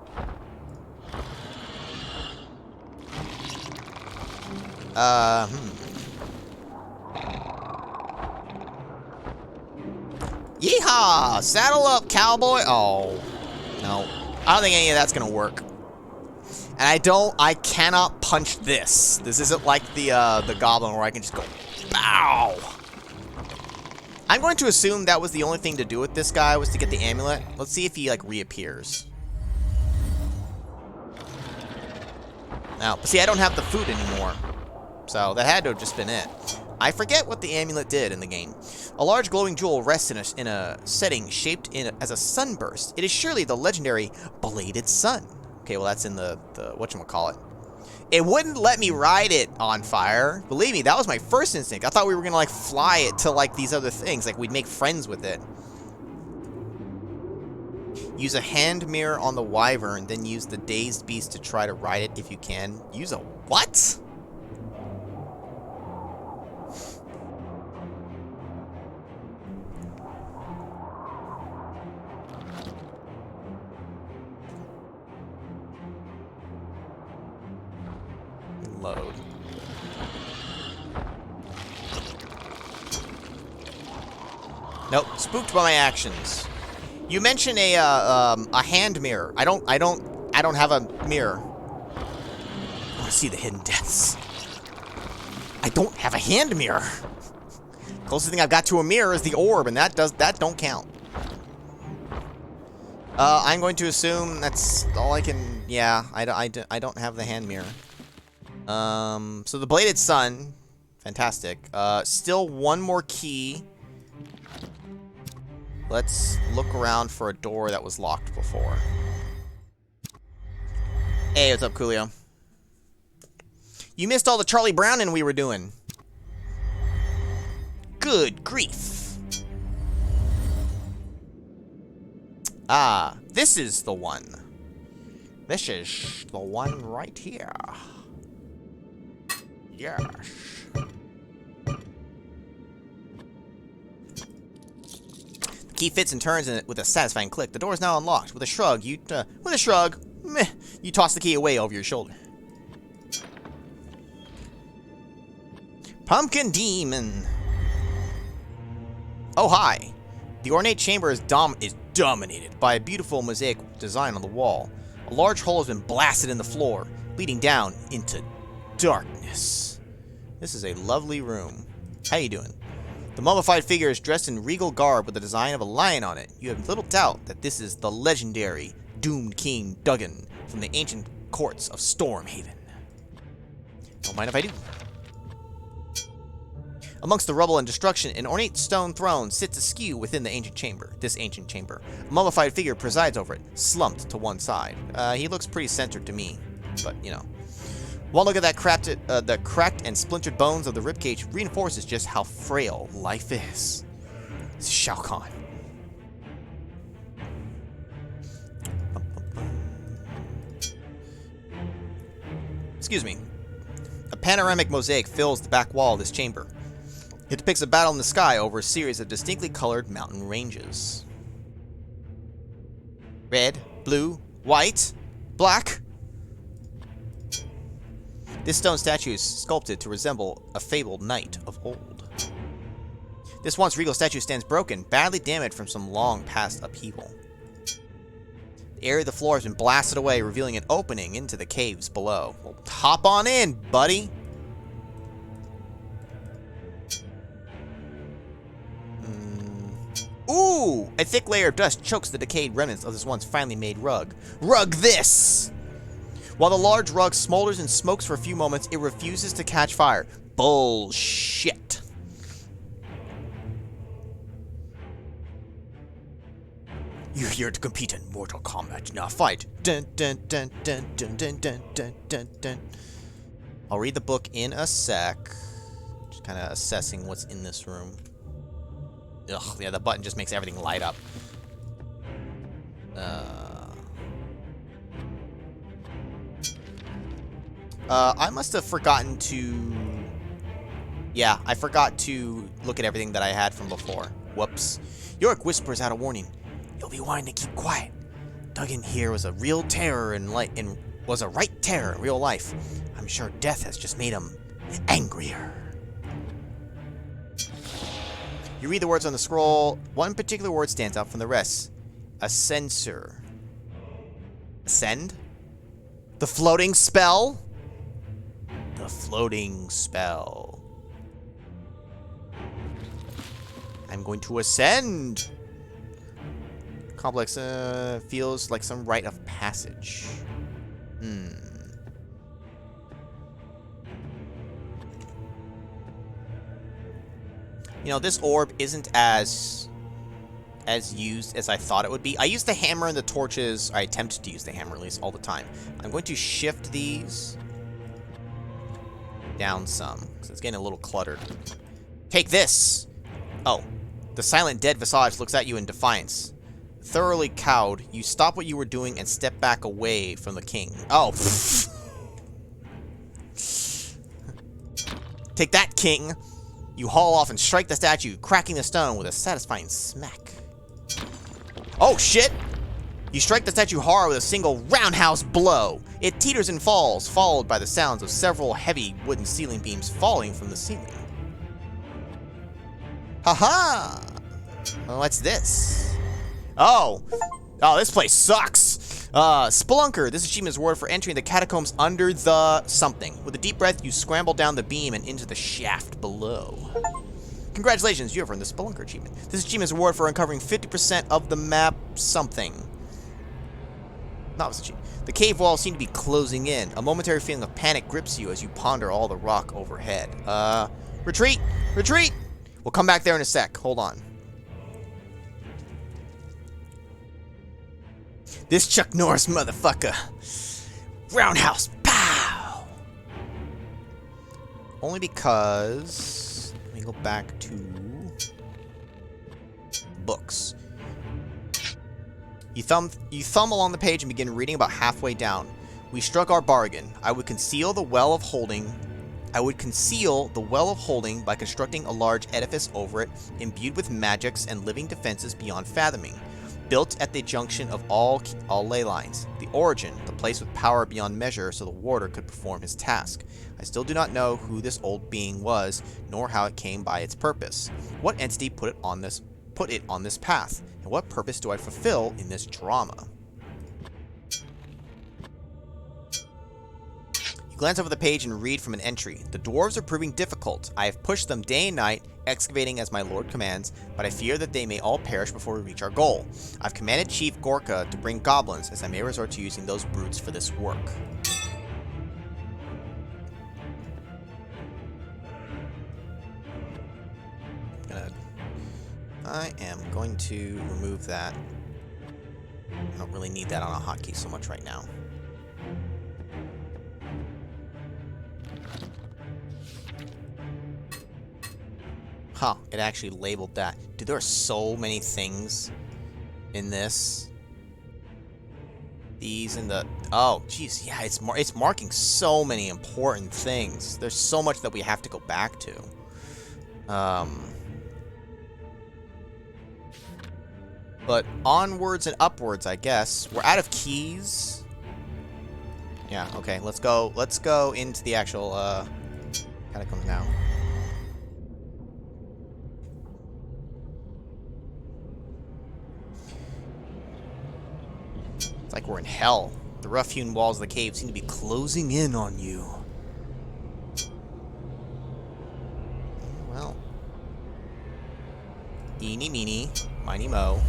Yeehaw! Saddle up, cowboy! Oh, no. I don't think any of that's gonna work. And I cannot punch this. This isn't like the goblin where I can just go, bow! I'm going to assume that was the only thing to do with this guy, was to get the amulet. Let's see if he, like, reappears. Now, see, I don't have the food anymore. So, that had to have just been it. I forget what the amulet did in the game. A large glowing jewel rests in a setting shaped as a sunburst. It is surely the legendary Bladed Sun. Okay, well, that's in the whatchamacallit. It wouldn't let me ride it on fire. Believe me, that was my first instinct. I thought we were gonna, like, fly it to, like, these other things. Like, we'd make friends with it. Use a hand mirror on the wyvern, then use the dazed beast to try to ride it if you can. Use a what? Load. Nope, spooked by my actions. You mentioned a hand mirror. I don't have a mirror. I want to see the hidden depths. I don't have a hand mirror. Closest thing I've got to a mirror is the orb, and that don't count. I'm going to assume that's all I can. Yeah, I don't have the hand mirror. So the Bladed Sun, fantastic. Still one more key. Let's look around for a door that was locked before. Hey, what's up, Coolio? You missed all the Charlie Browning we were doing. Good grief. Ah, this is the one. This is the one right here. Yes. The key fits and turns in it with a satisfying click. The door is now unlocked. With a shrug, you toss the key away over your shoulder. Pumpkin Demon. Oh, hi. The ornate chamber is dominated by a beautiful mosaic design on the wall. A large hole has been blasted in the floor, leading down into darkness. This is a lovely room. How you doing? The mummified figure is dressed in regal garb with the design of a lion on it. You have little doubt that this is the legendary doomed King Duggan from the ancient courts of Stormhaven. Don't mind if I do. Amongst the rubble and destruction, an ornate stone throne sits askew within the ancient chamber. This ancient chamber. A mummified figure presides over it, slumped to one side. He looks pretty centered to me, but you know. One look at that the cracked and splintered bones of the ribcage reinforces just how frail life is. It's Shao Kahn. Excuse me. A panoramic mosaic fills the back wall of this chamber. It depicts a battle in the sky over a series of distinctly colored mountain ranges. Red, blue, white, black. This stone statue is sculpted to resemble a fabled knight of old. This once regal statue stands broken, badly damaged from some long past upheaval. The area of the floor has been blasted away, revealing an opening into the caves below. Well, hop on in, buddy! Ooh! A thick layer of dust chokes the decayed remnants of this once finely made rug. Rug this! While the large rug smolders and smokes for a few moments, it refuses to catch fire. Bullshit. You're here to compete in Mortal Kombat. Now fight. Dun, dun, dun, dun, dun, dun, dun, dun, dun, dun. I'll read the book in a sec. Just kind of assessing what's in this room. Ugh, yeah, the button just makes everything light up. I must have forgotten to... Yeah, I forgot to look at everything that I had from before. Whoops. Yorick whispers out a warning. You'll be wanting to keep quiet. Duggan here was a real terror in was a right terror in real life. I'm sure death has just made him angrier. You read the words on the scroll. One particular word stands out from the rest. Ascensor. Ascend? The floating spell? The floating spell. I'm going to ascend. Complex feels like some rite of passage. You know, this orb isn't as used as I thought it would be. I use the hammer and the torches. I attempt to use the hammer at least all the time. I'm going to shift these down some because it's getting a little cluttered. Take this! Oh, the silent dead visage looks at you in defiance. Thoroughly cowed, you stop what you were doing and step back away from the king. Oh, take that, king! You haul off and strike the statue, cracking the stone with a satisfying smack. Oh, shit! You strike the statue hard with a single roundhouse blow. It teeters and falls, followed by the sounds of several heavy wooden ceiling beams falling from the ceiling. Haha! Well, what's this? Oh! Oh, this place sucks! Spelunker. This achievement is rewarded for entering the catacombs under the something. With a deep breath, you scramble down the beam and into the shaft below. Congratulations, you have earned the Spelunker achievement. This achievement is rewarded for uncovering 50% of the map something. Novice achievement. The cave walls seem to be closing in. A momentary feeling of panic grips you as you ponder all the rock overhead. Retreat! Retreat! We'll come back there in a sec. Hold on. This Chuck Norris motherfucker. Roundhouse. Pow! Only because... Let me go back to... books. You thumb along the page and begin reading about halfway down. We struck our bargain. I would conceal the well of holding I would conceal the Well of Holding by constructing a large edifice over it, imbued with magics and living defenses beyond fathoming. Built at the junction of all ley lines. The origin, the place with power beyond measure so the warder could perform his task. I still do not know who this old being was, nor how it came by its purpose. What entity put it on this path, and what purpose do I fulfill in this drama? Glance over the page and read from an entry. The dwarves are proving difficult. I have pushed them day and night, excavating as my lord commands, but I fear that they may all perish before we reach our goal. I've commanded Chief Gorka to bring goblins, as I may resort to using those brutes for this work. I am going to remove that. I don't really need that on a hotkey so much right now. Huh, it actually labeled that. Dude, there are so many things in this. These and the... Oh, jeez, yeah, it's marking so many important things. There's so much that we have to go back to. But onwards and upwards, I guess. We're out of keys. Yeah, okay, let's go into the actual, catacombs now. It's like we're in hell. The rough-hewn walls of the cave seem to be closing in on you. Well. Eeny, meeny, miny, mo.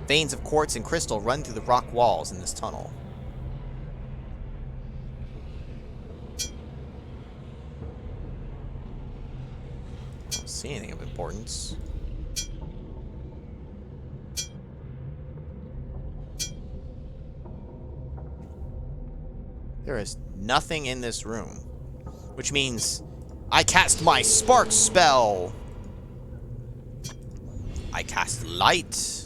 Veins of quartz and crystal run through the rock walls in this tunnel. I don't see anything of importance. There is nothing in this room, which means I cast my spark spell. I cast light.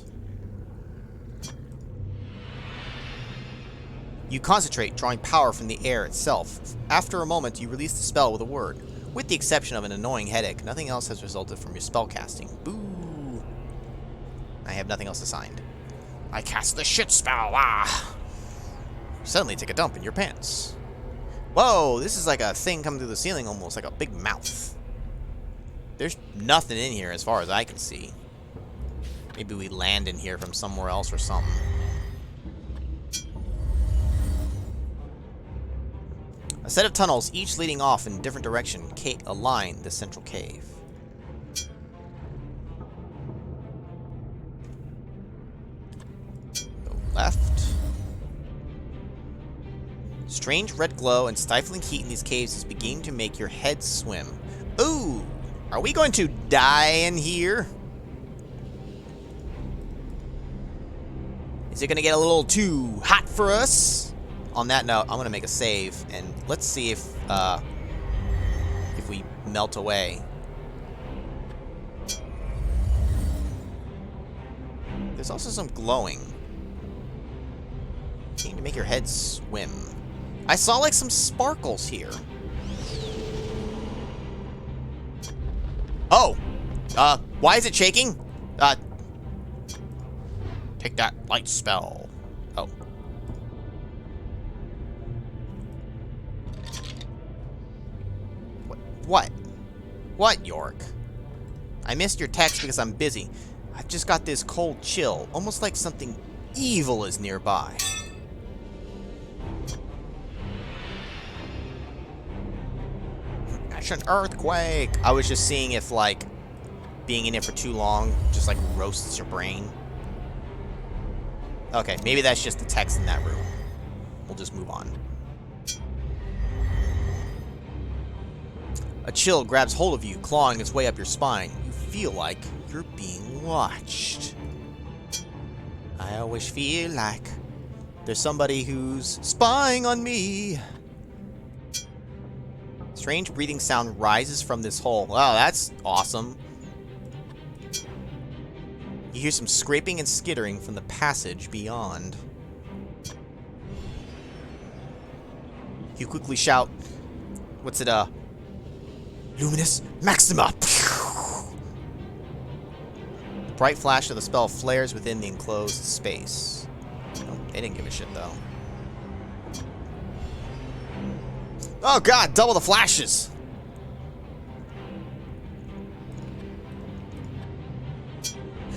You concentrate, drawing power from the air itself. After a moment, you release the spell with a word. With the exception of an annoying headache, nothing else has resulted from your spell casting. Boo! I have nothing else assigned. I cast the shit spell. Ah! Suddenly take a dump in your pants. Whoa, this is like a thing coming through the ceiling, almost like a big mouth. There's nothing in here as far as I can see. Maybe we land in here from somewhere else or something. A set of tunnels, each leading off in a different direction, align the central cave. Go left. Strange red glow and stifling heat in these caves is beginning to make your head swim. Ooh! Are we going to die in here? Is it going to get a little too hot for us? On that note, I'm going to make a save, and let's see if we melt away. There's also some glowing. Seem to make your head swim. I saw like some sparkles here. Oh! Why is it shaking? Take that light spell. Oh. What? What, York? I missed your text because I'm busy. I've just got this cold chill, almost like something evil is nearby. That's an earthquake! I was just seeing if, like, being in it for too long just, like, roasts your brain. Okay, maybe that's just the text in that room. We'll just move on. A chill grabs hold of you, clawing its way up your spine. You feel like you're being watched. I always feel like there's somebody who's spying on me. Strange breathing sound rises from this hole. Wow, that's awesome. You hear some scraping and skittering from the passage beyond. You quickly shout, what's it, Luminous Maxima! The bright flash of the spell flares within the enclosed space. Oh, they didn't give a shit, though. Oh god, double the flashes!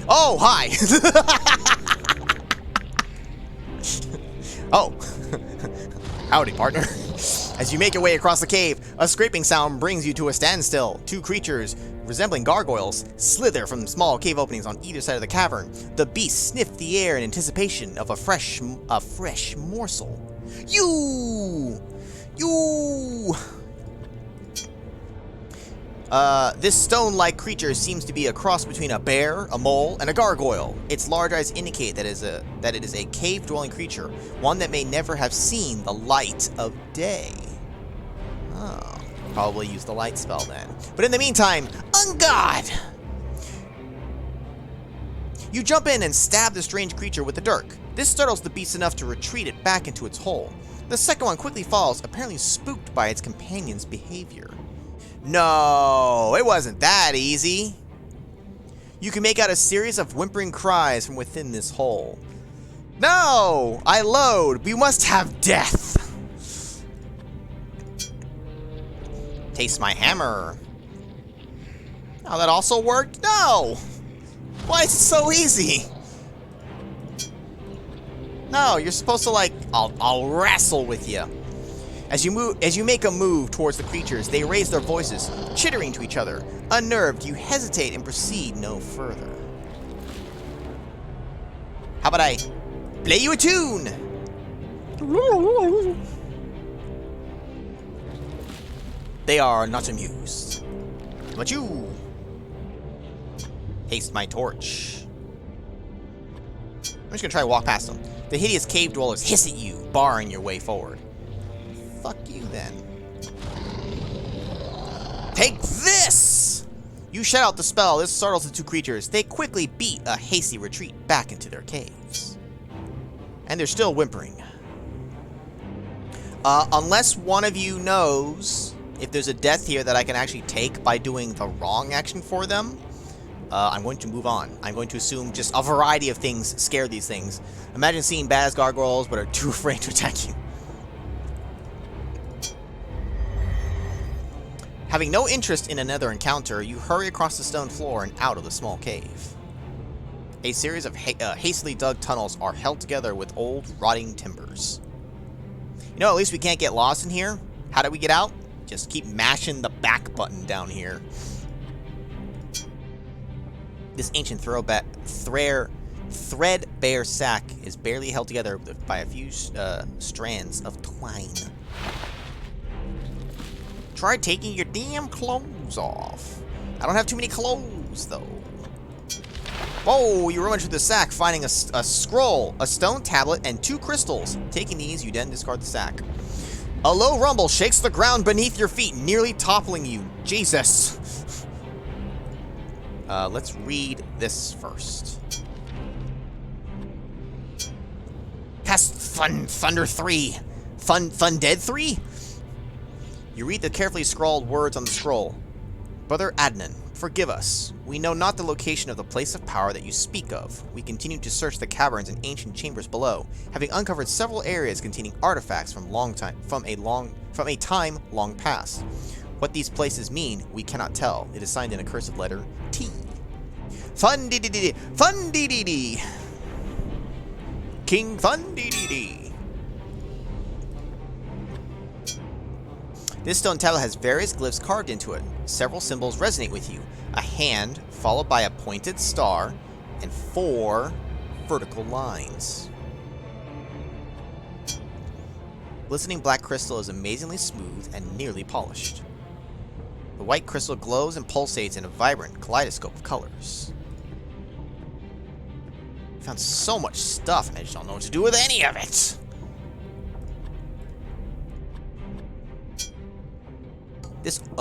Oh, hi! Oh. Howdy, partner. As you make your way across the cave, a scraping sound brings you to a standstill. Two creatures, resembling gargoyles, slither from small cave openings on either side of the cavern. The beasts sniff the air in anticipation of a fresh morsel. You! This stone-like creature seems to be a cross between a bear, a mole, and a gargoyle. Its large eyes indicate that it is a cave-dwelling creature, one that may never have seen the light of day. Oh, probably use the light spell then. But in the meantime, on God! You jump in and stab the strange creature with the dirk. This startles the beast enough to retreat it back into its hole. The second one quickly falls, apparently spooked by its companion's behavior. No, it wasn't that easy. You can make out a series of whimpering cries from within this hole. No! I load! We must have death! Taste my hammer. Oh, that also worked? No! Why is it so easy? No, you're supposed to, like, I'll wrestle with you. As you make a move towards the creatures, they raise their voices, chittering to each other. Unnerved, you hesitate and proceed no further. How about I play you a tune? They are not amused. But you haste my torch. I'm just gonna try to walk past them. The hideous cave dwellers hiss at you, barring your way forward. Fuck you then. Take this! You shout out the spell. This startles the two creatures. They quickly beat a hasty retreat back into their caves. And they're still whimpering. Unless one of you knows if there's a death here that I can actually take by doing the wrong action for them, I'm going to move on. I'm going to assume just a variety of things scare these things. Imagine seeing badass gargoyles but are too afraid to attack you. Having no interest in another encounter, you hurry across the stone floor and out of the small cave. A series of hastily dug tunnels are held together with old, rotting timbers. You know, at least we can't get lost in here. How do we get out? Just keep mashing the back button down here. This ancient threadbare sack is barely held together by a few strands of twine. Try taking your damn clothes off. I don't have too many clothes, though. Whoa, you rummage through the sack, finding a scroll, a stone tablet, and 2 crystals. Taking these, you then discard the sack. A low rumble shakes the ground beneath your feet, nearly toppling you. Jesus. Let's read this first. Cast Thunder 3. Dead 3? You read the carefully scrawled words on the scroll. Brother Adnan, forgive us. We know not the location of the place of power that you speak of. We continue to search the caverns and ancient chambers below, having uncovered several areas containing artifacts from a time long past. What these places mean, we cannot tell. It is signed in a cursive letter T. Fun-dee-dee-dee. Fun-dee-dee-dee. King Fun-dee-dee-dee. This stone tablet has various glyphs carved into it. Several symbols resonate with you. A hand, followed by a pointed star, and 4 vertical lines. Glistening black crystal is amazingly smooth and nearly polished. The white crystal glows and pulsates in a vibrant kaleidoscope of colors. I found so much stuff and I just don't know what to do with any of it.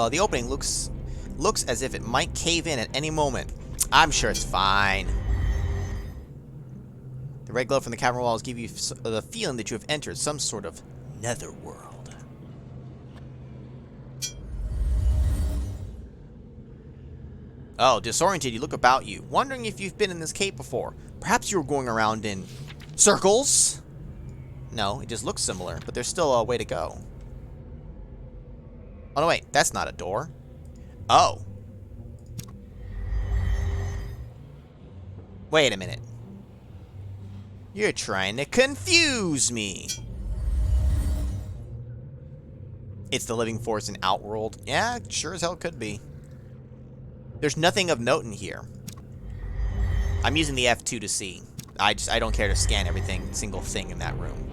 The opening looks as if it might cave in at any moment. I'm sure it's fine. The red glow from the cavern walls give you the feeling that you have entered some sort of netherworld. Oh, disoriented, you look about you, wondering if you've been in this cave before. Perhaps you were going around in circles? No, it just looks similar, but there's still a way to go. Oh, no, wait, that's not a door. Oh. Wait a minute. You're trying to confuse me. It's the living force in Outworld. Yeah, sure as hell could be. There's nothing of note in here. I'm using the F2 to see. I don't care to scan everything, single thing in that room.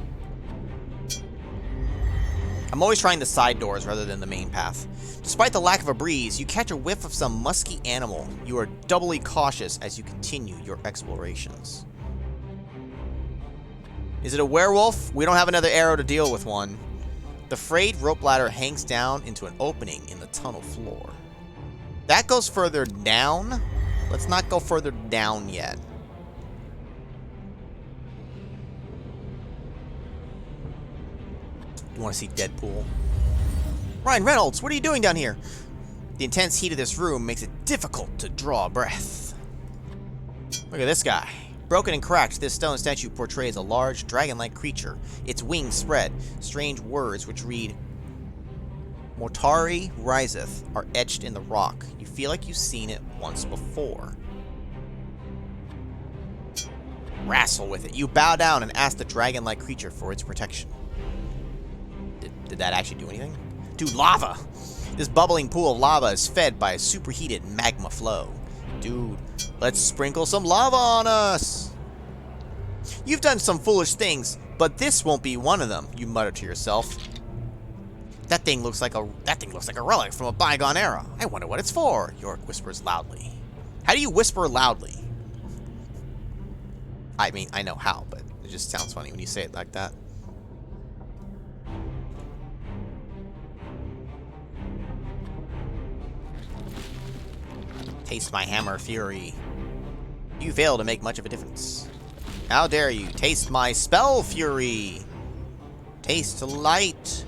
I'm always trying the side doors rather than the main path. Despite the lack of a breeze, you catch a whiff of some musky animal. You are doubly cautious as you continue your explorations. Is it a werewolf? We don't have another arrow to deal with one. The frayed rope ladder hangs down into an opening in the tunnel floor. That goes further down. Let's not go further down yet. You want to see Deadpool? Ryan Reynolds, what are you doing down here? The intense heat of this room makes it difficult to draw a breath. Look at this guy. Broken and cracked, this stone statue portrays a large, dragon-like creature. Its wings spread. Strange words which read, Mortari riseth, are etched in the rock. You feel like you've seen it once before. Wrestle with it. You bow down and ask the dragon-like creature for its protection. Did that actually do anything? Dude, lava! This bubbling pool of lava is fed by a superheated magma flow. Dude, let's sprinkle some lava on us! You've done some foolish things, but this won't be one of them, you mutter to yourself. That thing looks like a relic from a bygone era. I wonder what it's for, York whispers loudly. How do you whisper loudly? I mean, I know how, but it just sounds funny when you say it like that. Taste my hammer fury. You fail to make much of a difference. How dare you? Taste my spell fury. Taste light,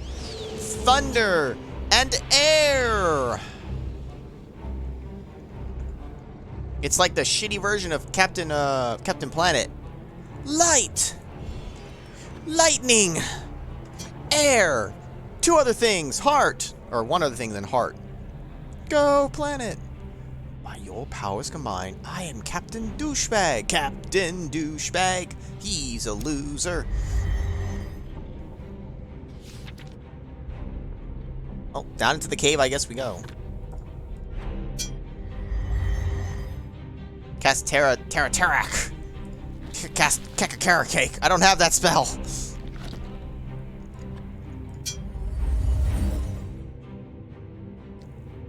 thunder, and air. It's like the shitty version of Captain Planet. Light, lightning, air, two other things, heart, or one other thing than heart. Go planet. By your powers combined, I am Captain Douchebag. Captain Douchebag. He's a loser. Oh, down into the cave I guess we go. Cast Terra-Terrak. Cast Kekakara Cake. I don't have that spell.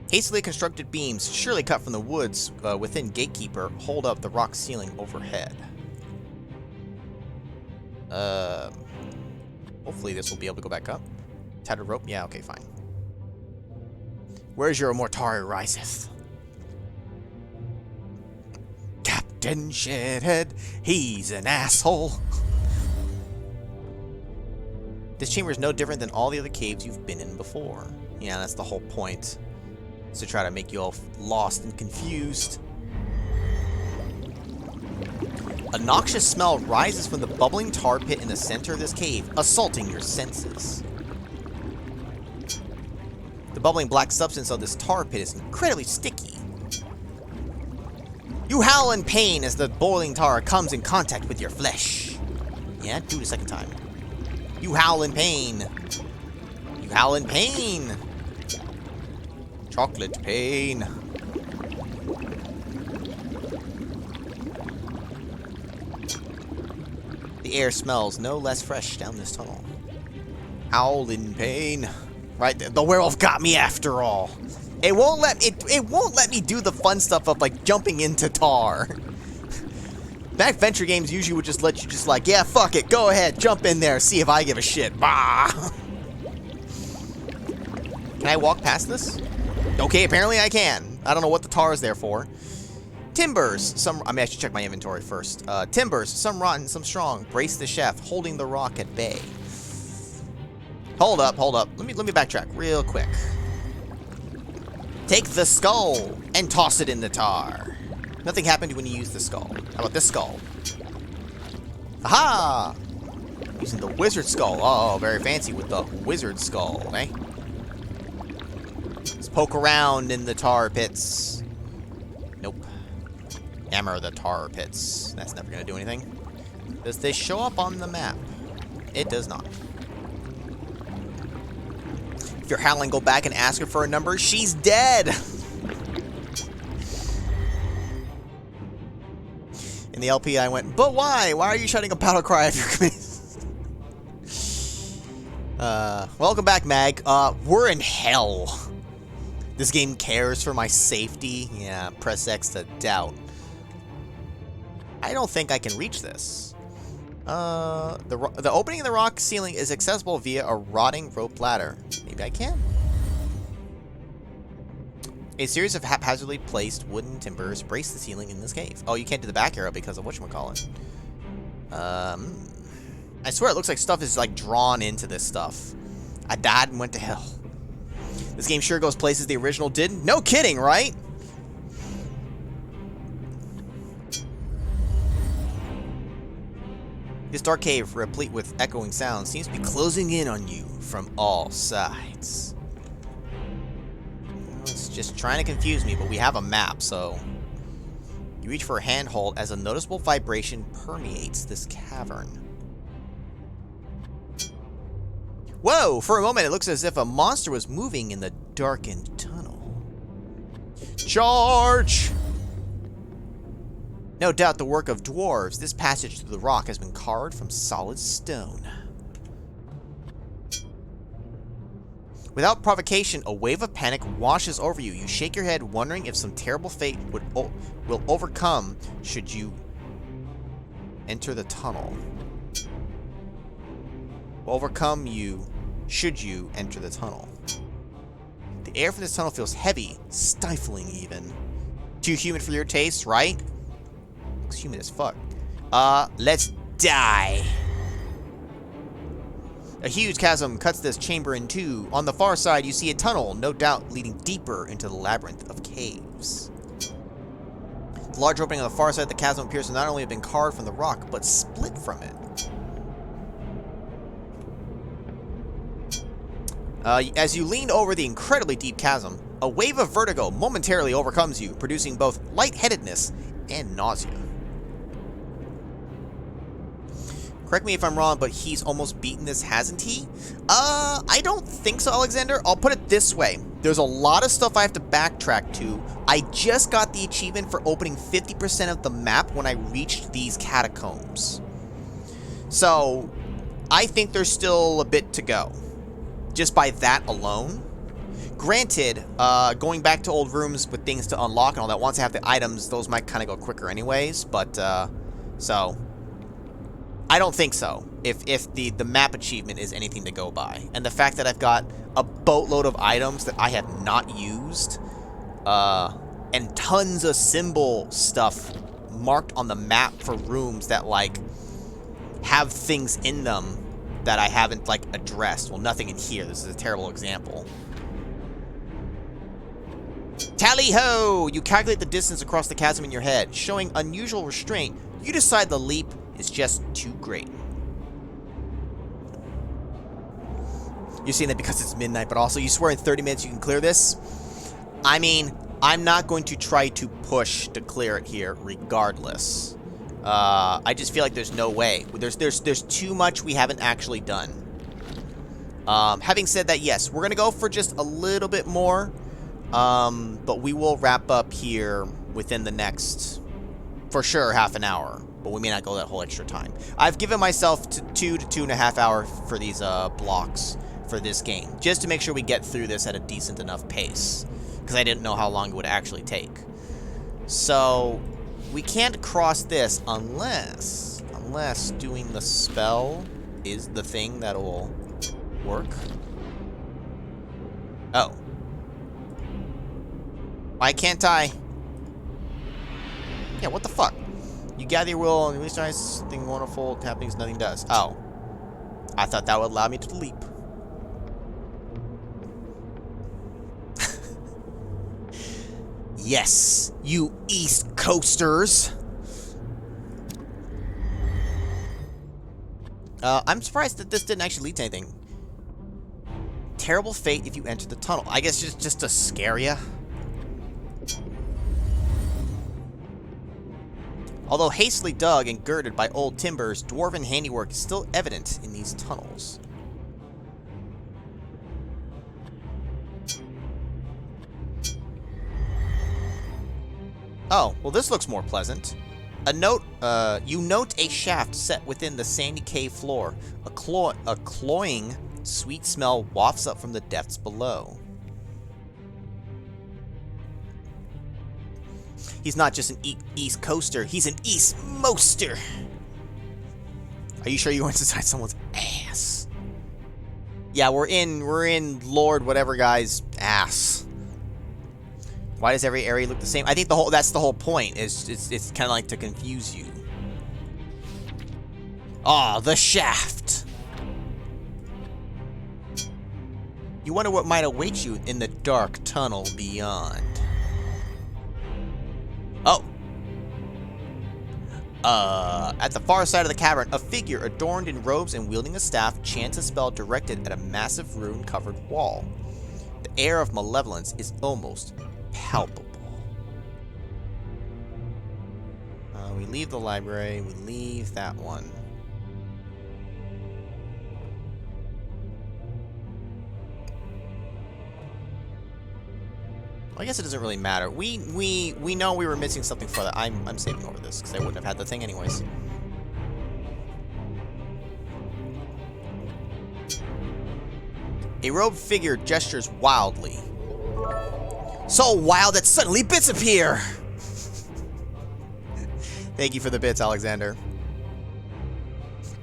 Hastily constructed beams, surely cut from the woods within Gatekeeper, hold up the rock ceiling overhead. Hopefully this will be able to go back up. Tattered rope? Yeah, okay, fine. Where's your Mortari riseth? Captain Shithead, he's an asshole. This chamber is no different than all the other caves you've been in before. Yeah, that's the whole point. To try to make you all lost and confused. A noxious smell rises from the bubbling tar pit in the center of this cave, assaulting your senses. The bubbling black substance of this tar pit is incredibly sticky. You howl in pain as the boiling tar comes in contact with your flesh. Yeah, do it a second time. You howl in pain. You howl in pain. Chocolate pain. The air smells no less fresh down this tunnel. Howl in pain. Right, the werewolf got me after all. It won't let me do the fun stuff of like jumping into tar. Back Venture games usually would just let you just like, yeah, fuck it, go ahead, jump in there, see if I give a shit. Bah. Can I walk past this? Okay, apparently I can. I don't know what the tar is there for. Timbers, I should check my inventory first. Timbers, some rotten, some strong. Brace the chef, holding the rock at bay. Hold up. Let me backtrack real quick. Take the skull and toss it in the tar. Nothing happened when you use the skull. How about this skull? Aha! Using the wizard skull. Oh, very fancy with the wizard skull, eh? Let's poke around in the tar pits. Nope. Hammer the tar pits. That's never going to do anything. Does this show up on the map? It does not. If you're Howling, go back and ask her for a number. She's dead! In the LP, I went, but why? Why are you shouting a battle cry if you're committing? Welcome back, Mag. We're in hell. This game cares for my safety. Yeah, press X to doubt. I don't think I can reach this. The opening in the rock ceiling is accessible via a rotting rope ladder. Maybe I can. A series of haphazardly placed wooden timbers brace the ceiling in this cave. Oh, you can't do the back arrow because of whatchamacallit. I swear it looks like stuff is like drawn into this stuff. I died and went to hell. This game sure goes places the original didn't. No kidding, right? This dark cave, replete with echoing sounds, seems to be closing in on you from all sides. It's just trying to confuse me, but we have a map, so... You reach for a handhold as a noticeable vibration permeates this cavern. Whoa! For a moment, it looks as if a monster was moving in the darkened tunnel. Charge! No doubt the work of dwarves, this passage through the rock has been carved from solid stone. Without provocation, a wave of panic washes over you. You shake your head, wondering if some terrible fate will overcome should you enter the tunnel. Will overcome you should you enter the tunnel. The air from this tunnel feels heavy, stifling even. Too humid for your taste, right? Looks humid as fuck. Let's die. A huge chasm cuts this chamber in two. On the far side, you see a tunnel, no doubt leading deeper into the labyrinth of caves. The large opening on the far side of the chasm appears to not only have been carved from the rock, but split from it. As you lean over the incredibly deep chasm, a wave of vertigo momentarily overcomes you, producing both lightheadedness and nausea. Correct me if I'm wrong, but he's almost beaten this, hasn't he? I don't think so, Alexander. I'll put it this way. There's a lot of stuff I have to backtrack to. I just got the achievement for opening 50% of the map when I reached these catacombs. So, I think there's still a bit to go. Just by that alone. Granted, going back to old rooms with things to unlock and all that, once I have the items, those might kind of go quicker anyways, but, so... I don't think so, if the map achievement is anything to go by. And the fact that I've got a boatload of items that I have not used, and tons of symbol stuff marked on the map for rooms that, like, have things in them that I haven't, like, addressed. Well, nothing in here. This is a terrible example. Tally-ho! You calculate the distance across the chasm in your head. Showing unusual restraint, you decide the leap is just too great. You're saying that because it's midnight, but also you swear in 30 minutes you can clear this? I mean, I'm not going to try to push to clear it here regardless. I just feel like there's no way. There's too much we haven't actually done. Having said that, yes, we're going to go for just a little bit more. But we will wrap up here within the next, for sure, half an hour. But we may not go that whole extra time. I've given myself 2 to 2.5 hours for these blocks for this game, just to make sure we get through this at a decent enough pace, because I didn't know how long it would actually take. So we can't cross this unless doing the spell is the thing that will work. Oh. Why can't I? Yeah, what the fuck? You gather your will and release something wonderful happenings nothing does. Oh. I thought that would allow me to leap. Yes, you East Coasters. I'm surprised that this didn't actually lead to anything. Terrible fate if you enter the tunnel. I guess just to scare ya. Although hastily dug and girded by old timbers, dwarven handiwork is still evident in these tunnels. Oh, well this looks more pleasant. You note a shaft set within the sandy cave floor. A cloying, sweet smell wafts up from the depths below. He's not just an East Coaster, he's an East-moster. Are you sure you went inside someone's ass? Yeah, we're in Lord whatever guy's ass. Why does every area look the same? I think that's the whole point. It's kind of like to confuse you. Ah, the shaft. You wonder what might await you in the dark tunnel beyond. Oh. At the far side of the cavern, a figure adorned in robes and wielding a staff chants a spell directed at a massive rune-covered wall. The air of malevolence is almost palpable. We leave the library. We leave that one. Well, I guess it doesn't really matter. We know we were missing something further. I'm saving over this because I wouldn't have had the thing anyways. A robed figure gestures wildly. So wild that suddenly bits appear! Thank you for the bits, Alexander.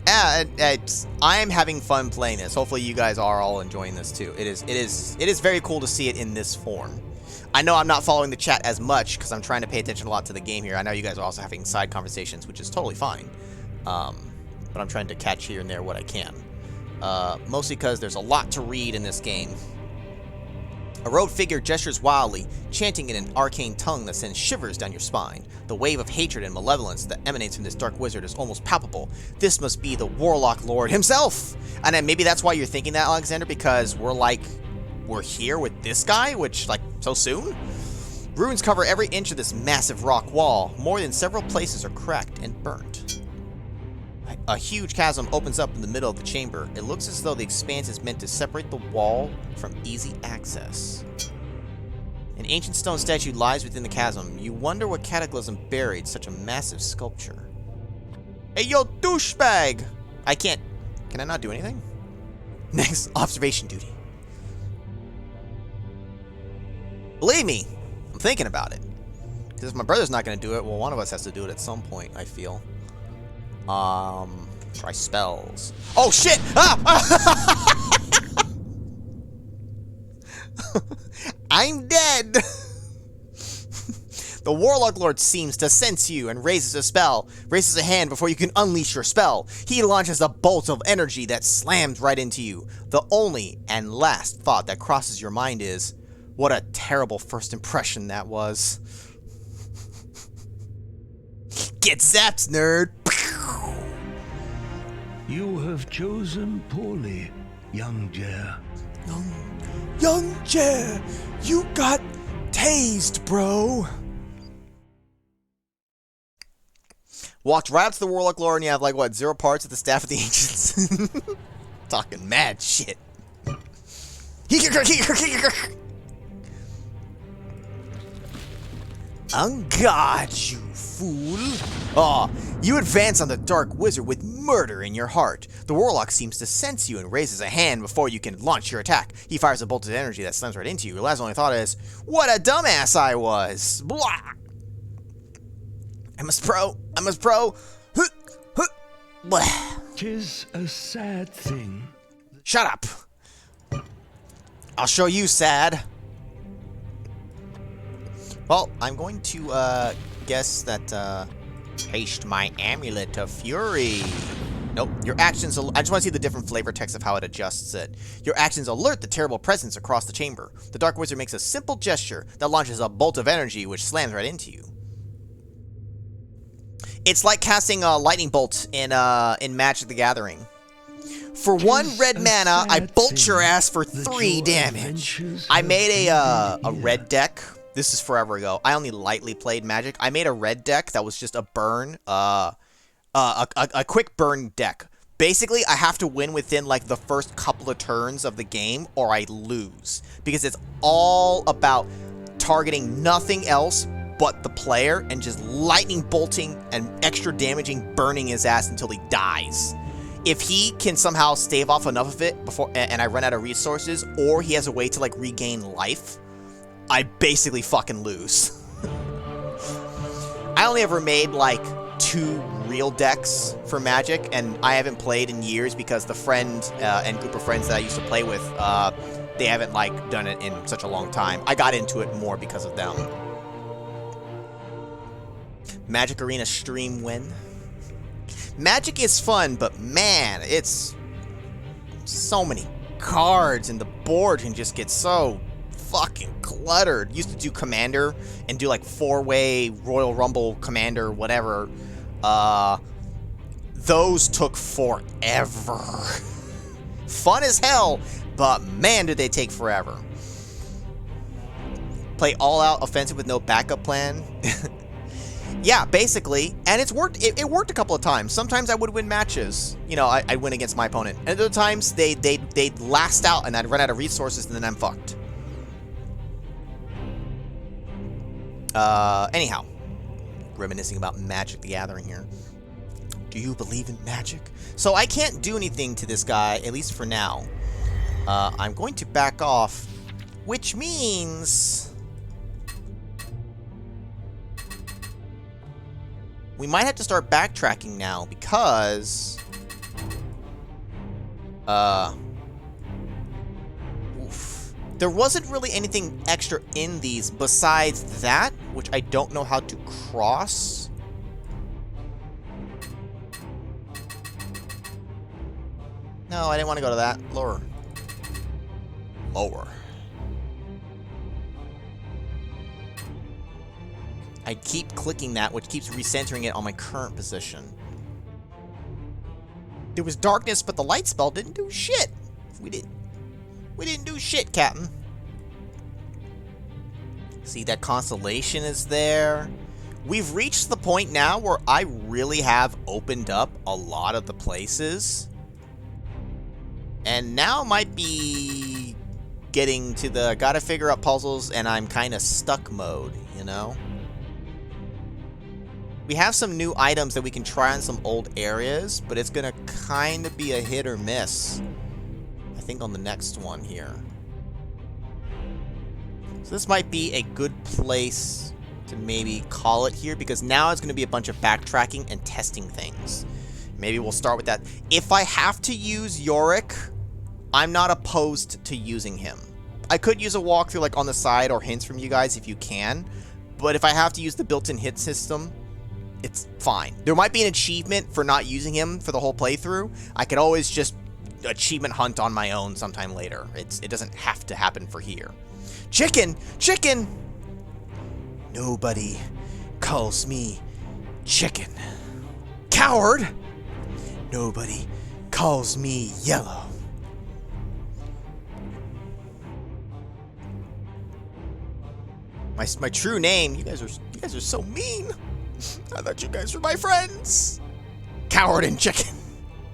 I'm having fun playing this. Hopefully you guys are all enjoying this too. It is very cool to see it in this form. I know I'm not following the chat as much because I'm trying to pay attention a lot to the game here. I know you guys are also having side conversations, which is totally fine. But I'm trying to catch here and there what I can. Mostly because there's a lot to read in this game. A robed figure gestures wildly, chanting in an arcane tongue that sends shivers down your spine. The wave of hatred and malevolence that emanates from this dark wizard is almost palpable. This must be the Warlock Lord himself! And then maybe that's why you're thinking that, Alexander, because we're here with this guy, which, like, so soon? Ruins cover every inch of this massive rock wall. More than several places are cracked and burnt. A huge chasm opens up in the middle of the chamber. It looks as though the expanse is meant to separate the wall from easy access. An ancient stone statue lies within the chasm. You wonder what cataclysm buried such a massive sculpture. Hey, yo, douchebag! Can I not do anything? Next, observation duty. Believe me, I'm thinking about it. Because if my brother's not going to do it, well, one of us has to do it at some point, I feel. Try spells. Oh, shit! Ah! I'm dead! The Warlock Lord seems to sense you and raises a hand before you can unleash your spell. He launches a bolt of energy that slams right into you. The only and last thought that crosses your mind is, what a terrible first impression that was. Get zapped, nerd! You have chosen poorly, young Jer. Young Jer, you got tased, bro. Walked right up to the Warlock Lord and you have, like, what, 0 parts of the Staff of the Ancients? Talking mad shit. On guard, you fool! Aw, you advance on the Dark Wizard with murder in your heart. The Warlock seems to sense you and raises a hand before you can launch your attack. He fires a bolt of energy that slams right into you. Your last only thought is, what a dumbass I was! Blah! I must pro! Blah. 'Tis a sad thing. Shut up! I'll show you, sad. Well, I'm going to, guess that, haste my amulet of fury. Nope. Your actions... I just want to see the different flavor text of how it adjusts it. Your actions alert the terrible presence across the chamber. The Dark Wizard makes a simple gesture that launches a bolt of energy which slams right into you. It's like casting a lightning bolt in Magic the Gathering. For 1 red mana, I bolt your ass for 3 damage. I made a red deck. This is forever ago. I only lightly played Magic. I made a red deck that was just a burn, a quick burn deck. Basically, I have to win within like the first couple of turns of the game or I lose. Because it's all about targeting nothing else but the player and just lightning bolting and extra damaging burning his ass until he dies. If he can somehow stave off enough of it before and I run out of resources, or he has a way to like regain life, I basically fucking lose. I only ever made like 2 real decks for Magic, and I haven't played in years because the friend and group of friends that I used to play with, they haven't like done it in such a long time. I got into it more because of them. Magic Arena stream win. Magic is fun, but man, it's so many cards and the board can just get so fucking cluttered. Used to do Commander and do like 4-way Royal Rumble Commander, whatever. Those took forever. Fun as hell, but man, did they take forever. Play all out offensive with no backup plan. Yeah, basically, and it's worked. It worked a couple of times. Sometimes I would win matches. You know, I'd win against my opponent. And other times they'd last out, and I'd run out of resources, and then I'm fucked. Anyhow, reminiscing about Magic the Gathering here. Do you believe in magic? So I can't do anything to this guy, at least for now. I'm going to back off, which means we might have to start backtracking now because there wasn't really anything extra in these besides that, which I don't know how to cross. No, I didn't want to go to that. Lower. Lower. I keep clicking that, which keeps recentering it on my current position. There was darkness, but the light spell didn't do shit. We didn't do shit, Captain. See, that constellation is there. We've reached the point now where I really have opened up a lot of the places. And now might be getting to the gotta figure out puzzles and I'm kind of stuck mode, you know? We have some new items that we can try on some old areas, but it's gonna kind of be a hit or miss. I think on the next one here. So this might be a good place to maybe call it here, because now it's gonna be a bunch of backtracking and testing things. Maybe we'll start with that. If I have to use Yorick, I'm not opposed to using him. I could use a walkthrough like on the side or hints from you guys if you can, but if I have to use the built-in hit system, it's fine. There might be an achievement for not using him for the whole playthrough. I could always just achievement hunt on my own sometime later. It doesn't have to happen for here. Chicken! Chicken! Nobody calls me chicken. Coward! Nobody calls me yellow. My true name. You guys are so mean. I thought you guys were my friends. Coward and chicken.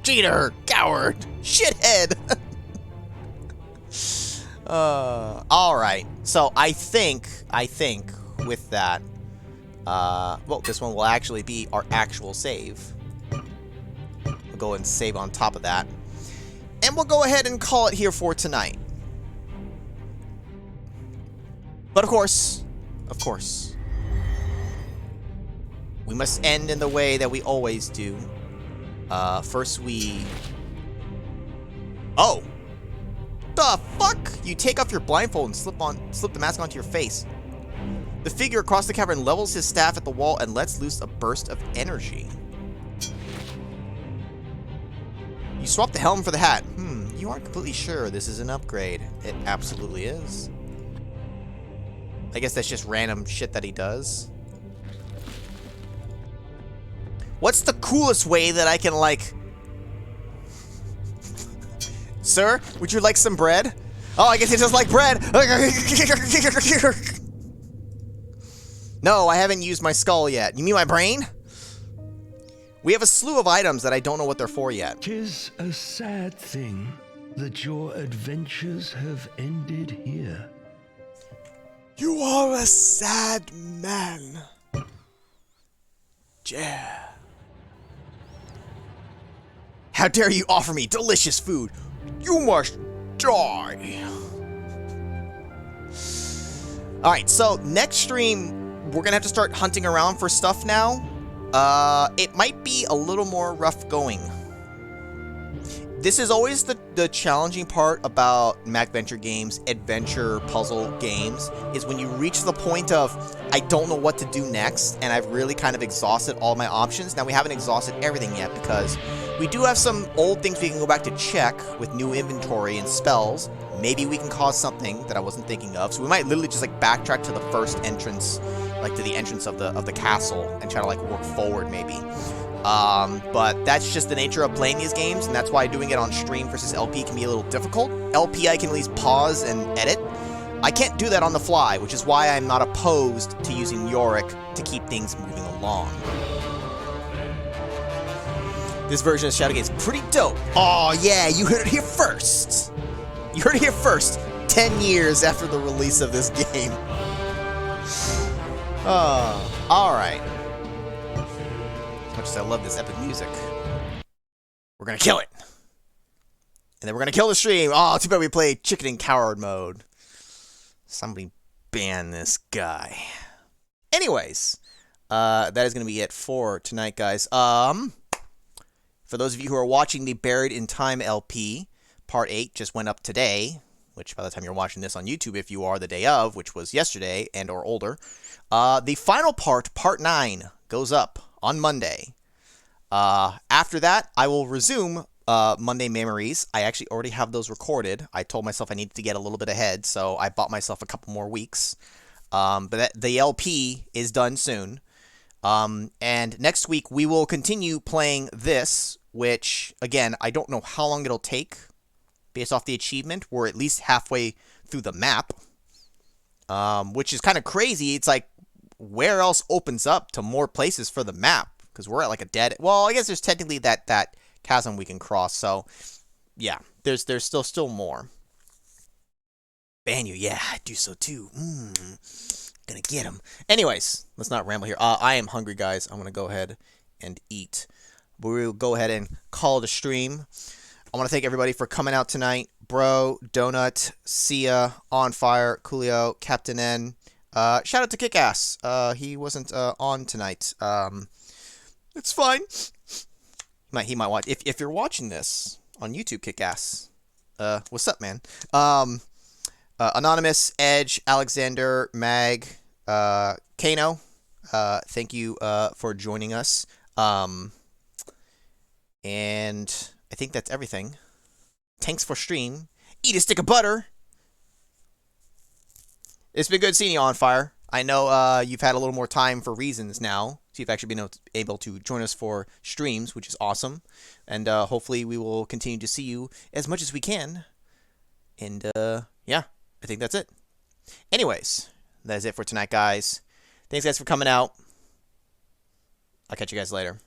Cheater. Coward. Shithead. All right. So I think with that, well, this one will actually be our actual save. We'll go and save on top of that, and we'll go ahead and call it here for tonight. But of course, we must end in the way that we always do. First we... Oh! The fuck? You take off your blindfold and slip the mask onto your face. The figure across the cavern levels his staff at the wall and lets loose a burst of energy. swap the helm for the hat. You aren't completely sure this is an upgrade. It absolutely is. I guess that's just random shit that he does. What's the coolest way that I can, like... Sir, would you like some bread? Oh, I guess he does like bread. No, I haven't used my skull yet. You mean my brain? We have a slew of items that I don't know what they're for yet. 'Tis a sad thing that your adventures have ended here. You are a sad man. Yeah. How dare you offer me delicious food? You must die. Alright, so next stream, we're gonna have to start hunting around for stuff now. It might be a little more rough going. This is always the challenging part about MacVenture games, adventure puzzle games, is when you reach the point of, I don't know what to do next, and I've really kind of exhausted all my options. Now, we haven't exhausted everything yet, because we do have some old things we can go back to check with new inventory and spells. Maybe we can cause something that I wasn't thinking of, so we might literally just, like, backtrack to the first entrance, like, to the entrance of the castle, and try to, like, work forward, maybe. But that's just the nature of playing these games, and that's why doing it on stream versus LP can be a little difficult. LP I can at least pause and edit. I can't do that on the fly, which is why I'm not opposed to using Yorick to keep things moving along. This version of Shadowgate is pretty dope. Oh yeah, you heard it here first! You heard it here first, 10 years after the release of this game. Alright. As much as I love this epic music, we're gonna kill it. And then we're gonna kill the stream. Oh, too bad we played chicken and coward mode. Somebody ban this guy. Anyways, that is gonna be it for tonight, guys. For those of you who are watching the Buried in Time LP, Part 8 just went up today, which by the time you're watching this on YouTube, if you are the day of, which was yesterday and or older, the final part, Part 9, goes up on Monday. After that, I will resume Monday Memories. I actually already have those recorded. I told myself I needed to get a little bit ahead, so I bought myself a couple more weeks. But the LP is done soon. And next week, we will continue playing this, which, again, I don't know how long it'll take based off the achievement. We're at least halfway through the map, which is kind of crazy. It's like, where else opens up to more places for the map? Because we're at like a dead... Well, I guess there's technically that chasm we can cross. So, yeah, there's still more. Ban you, yeah, I do so too. Gonna get him. Anyways, let's not ramble here. I am hungry, guys. I'm gonna go ahead and eat. We'll go ahead and call it a stream. I want to thank everybody for coming out tonight. Bro, Donut, Sia, On Fire, Coolio, Captain N. Shout out to Kickass. He wasn't on tonight. It's fine. He might watch. If you're watching this on YouTube, Kickass, what's up, man? Anonymous, Edge, Alexander, Mag, Kano, thank you for joining us. And I think that's everything. Thanks for stream. Eat a stick of butter. It's been good seeing you, On Fire. I know you've had a little more time for reasons now, so you've actually been able to join us for streams, which is awesome. And hopefully we will continue to see you as much as we can. And yeah, I think that's it. Anyways, that is it for tonight, guys. Thanks, guys, for coming out. I'll catch you guys later.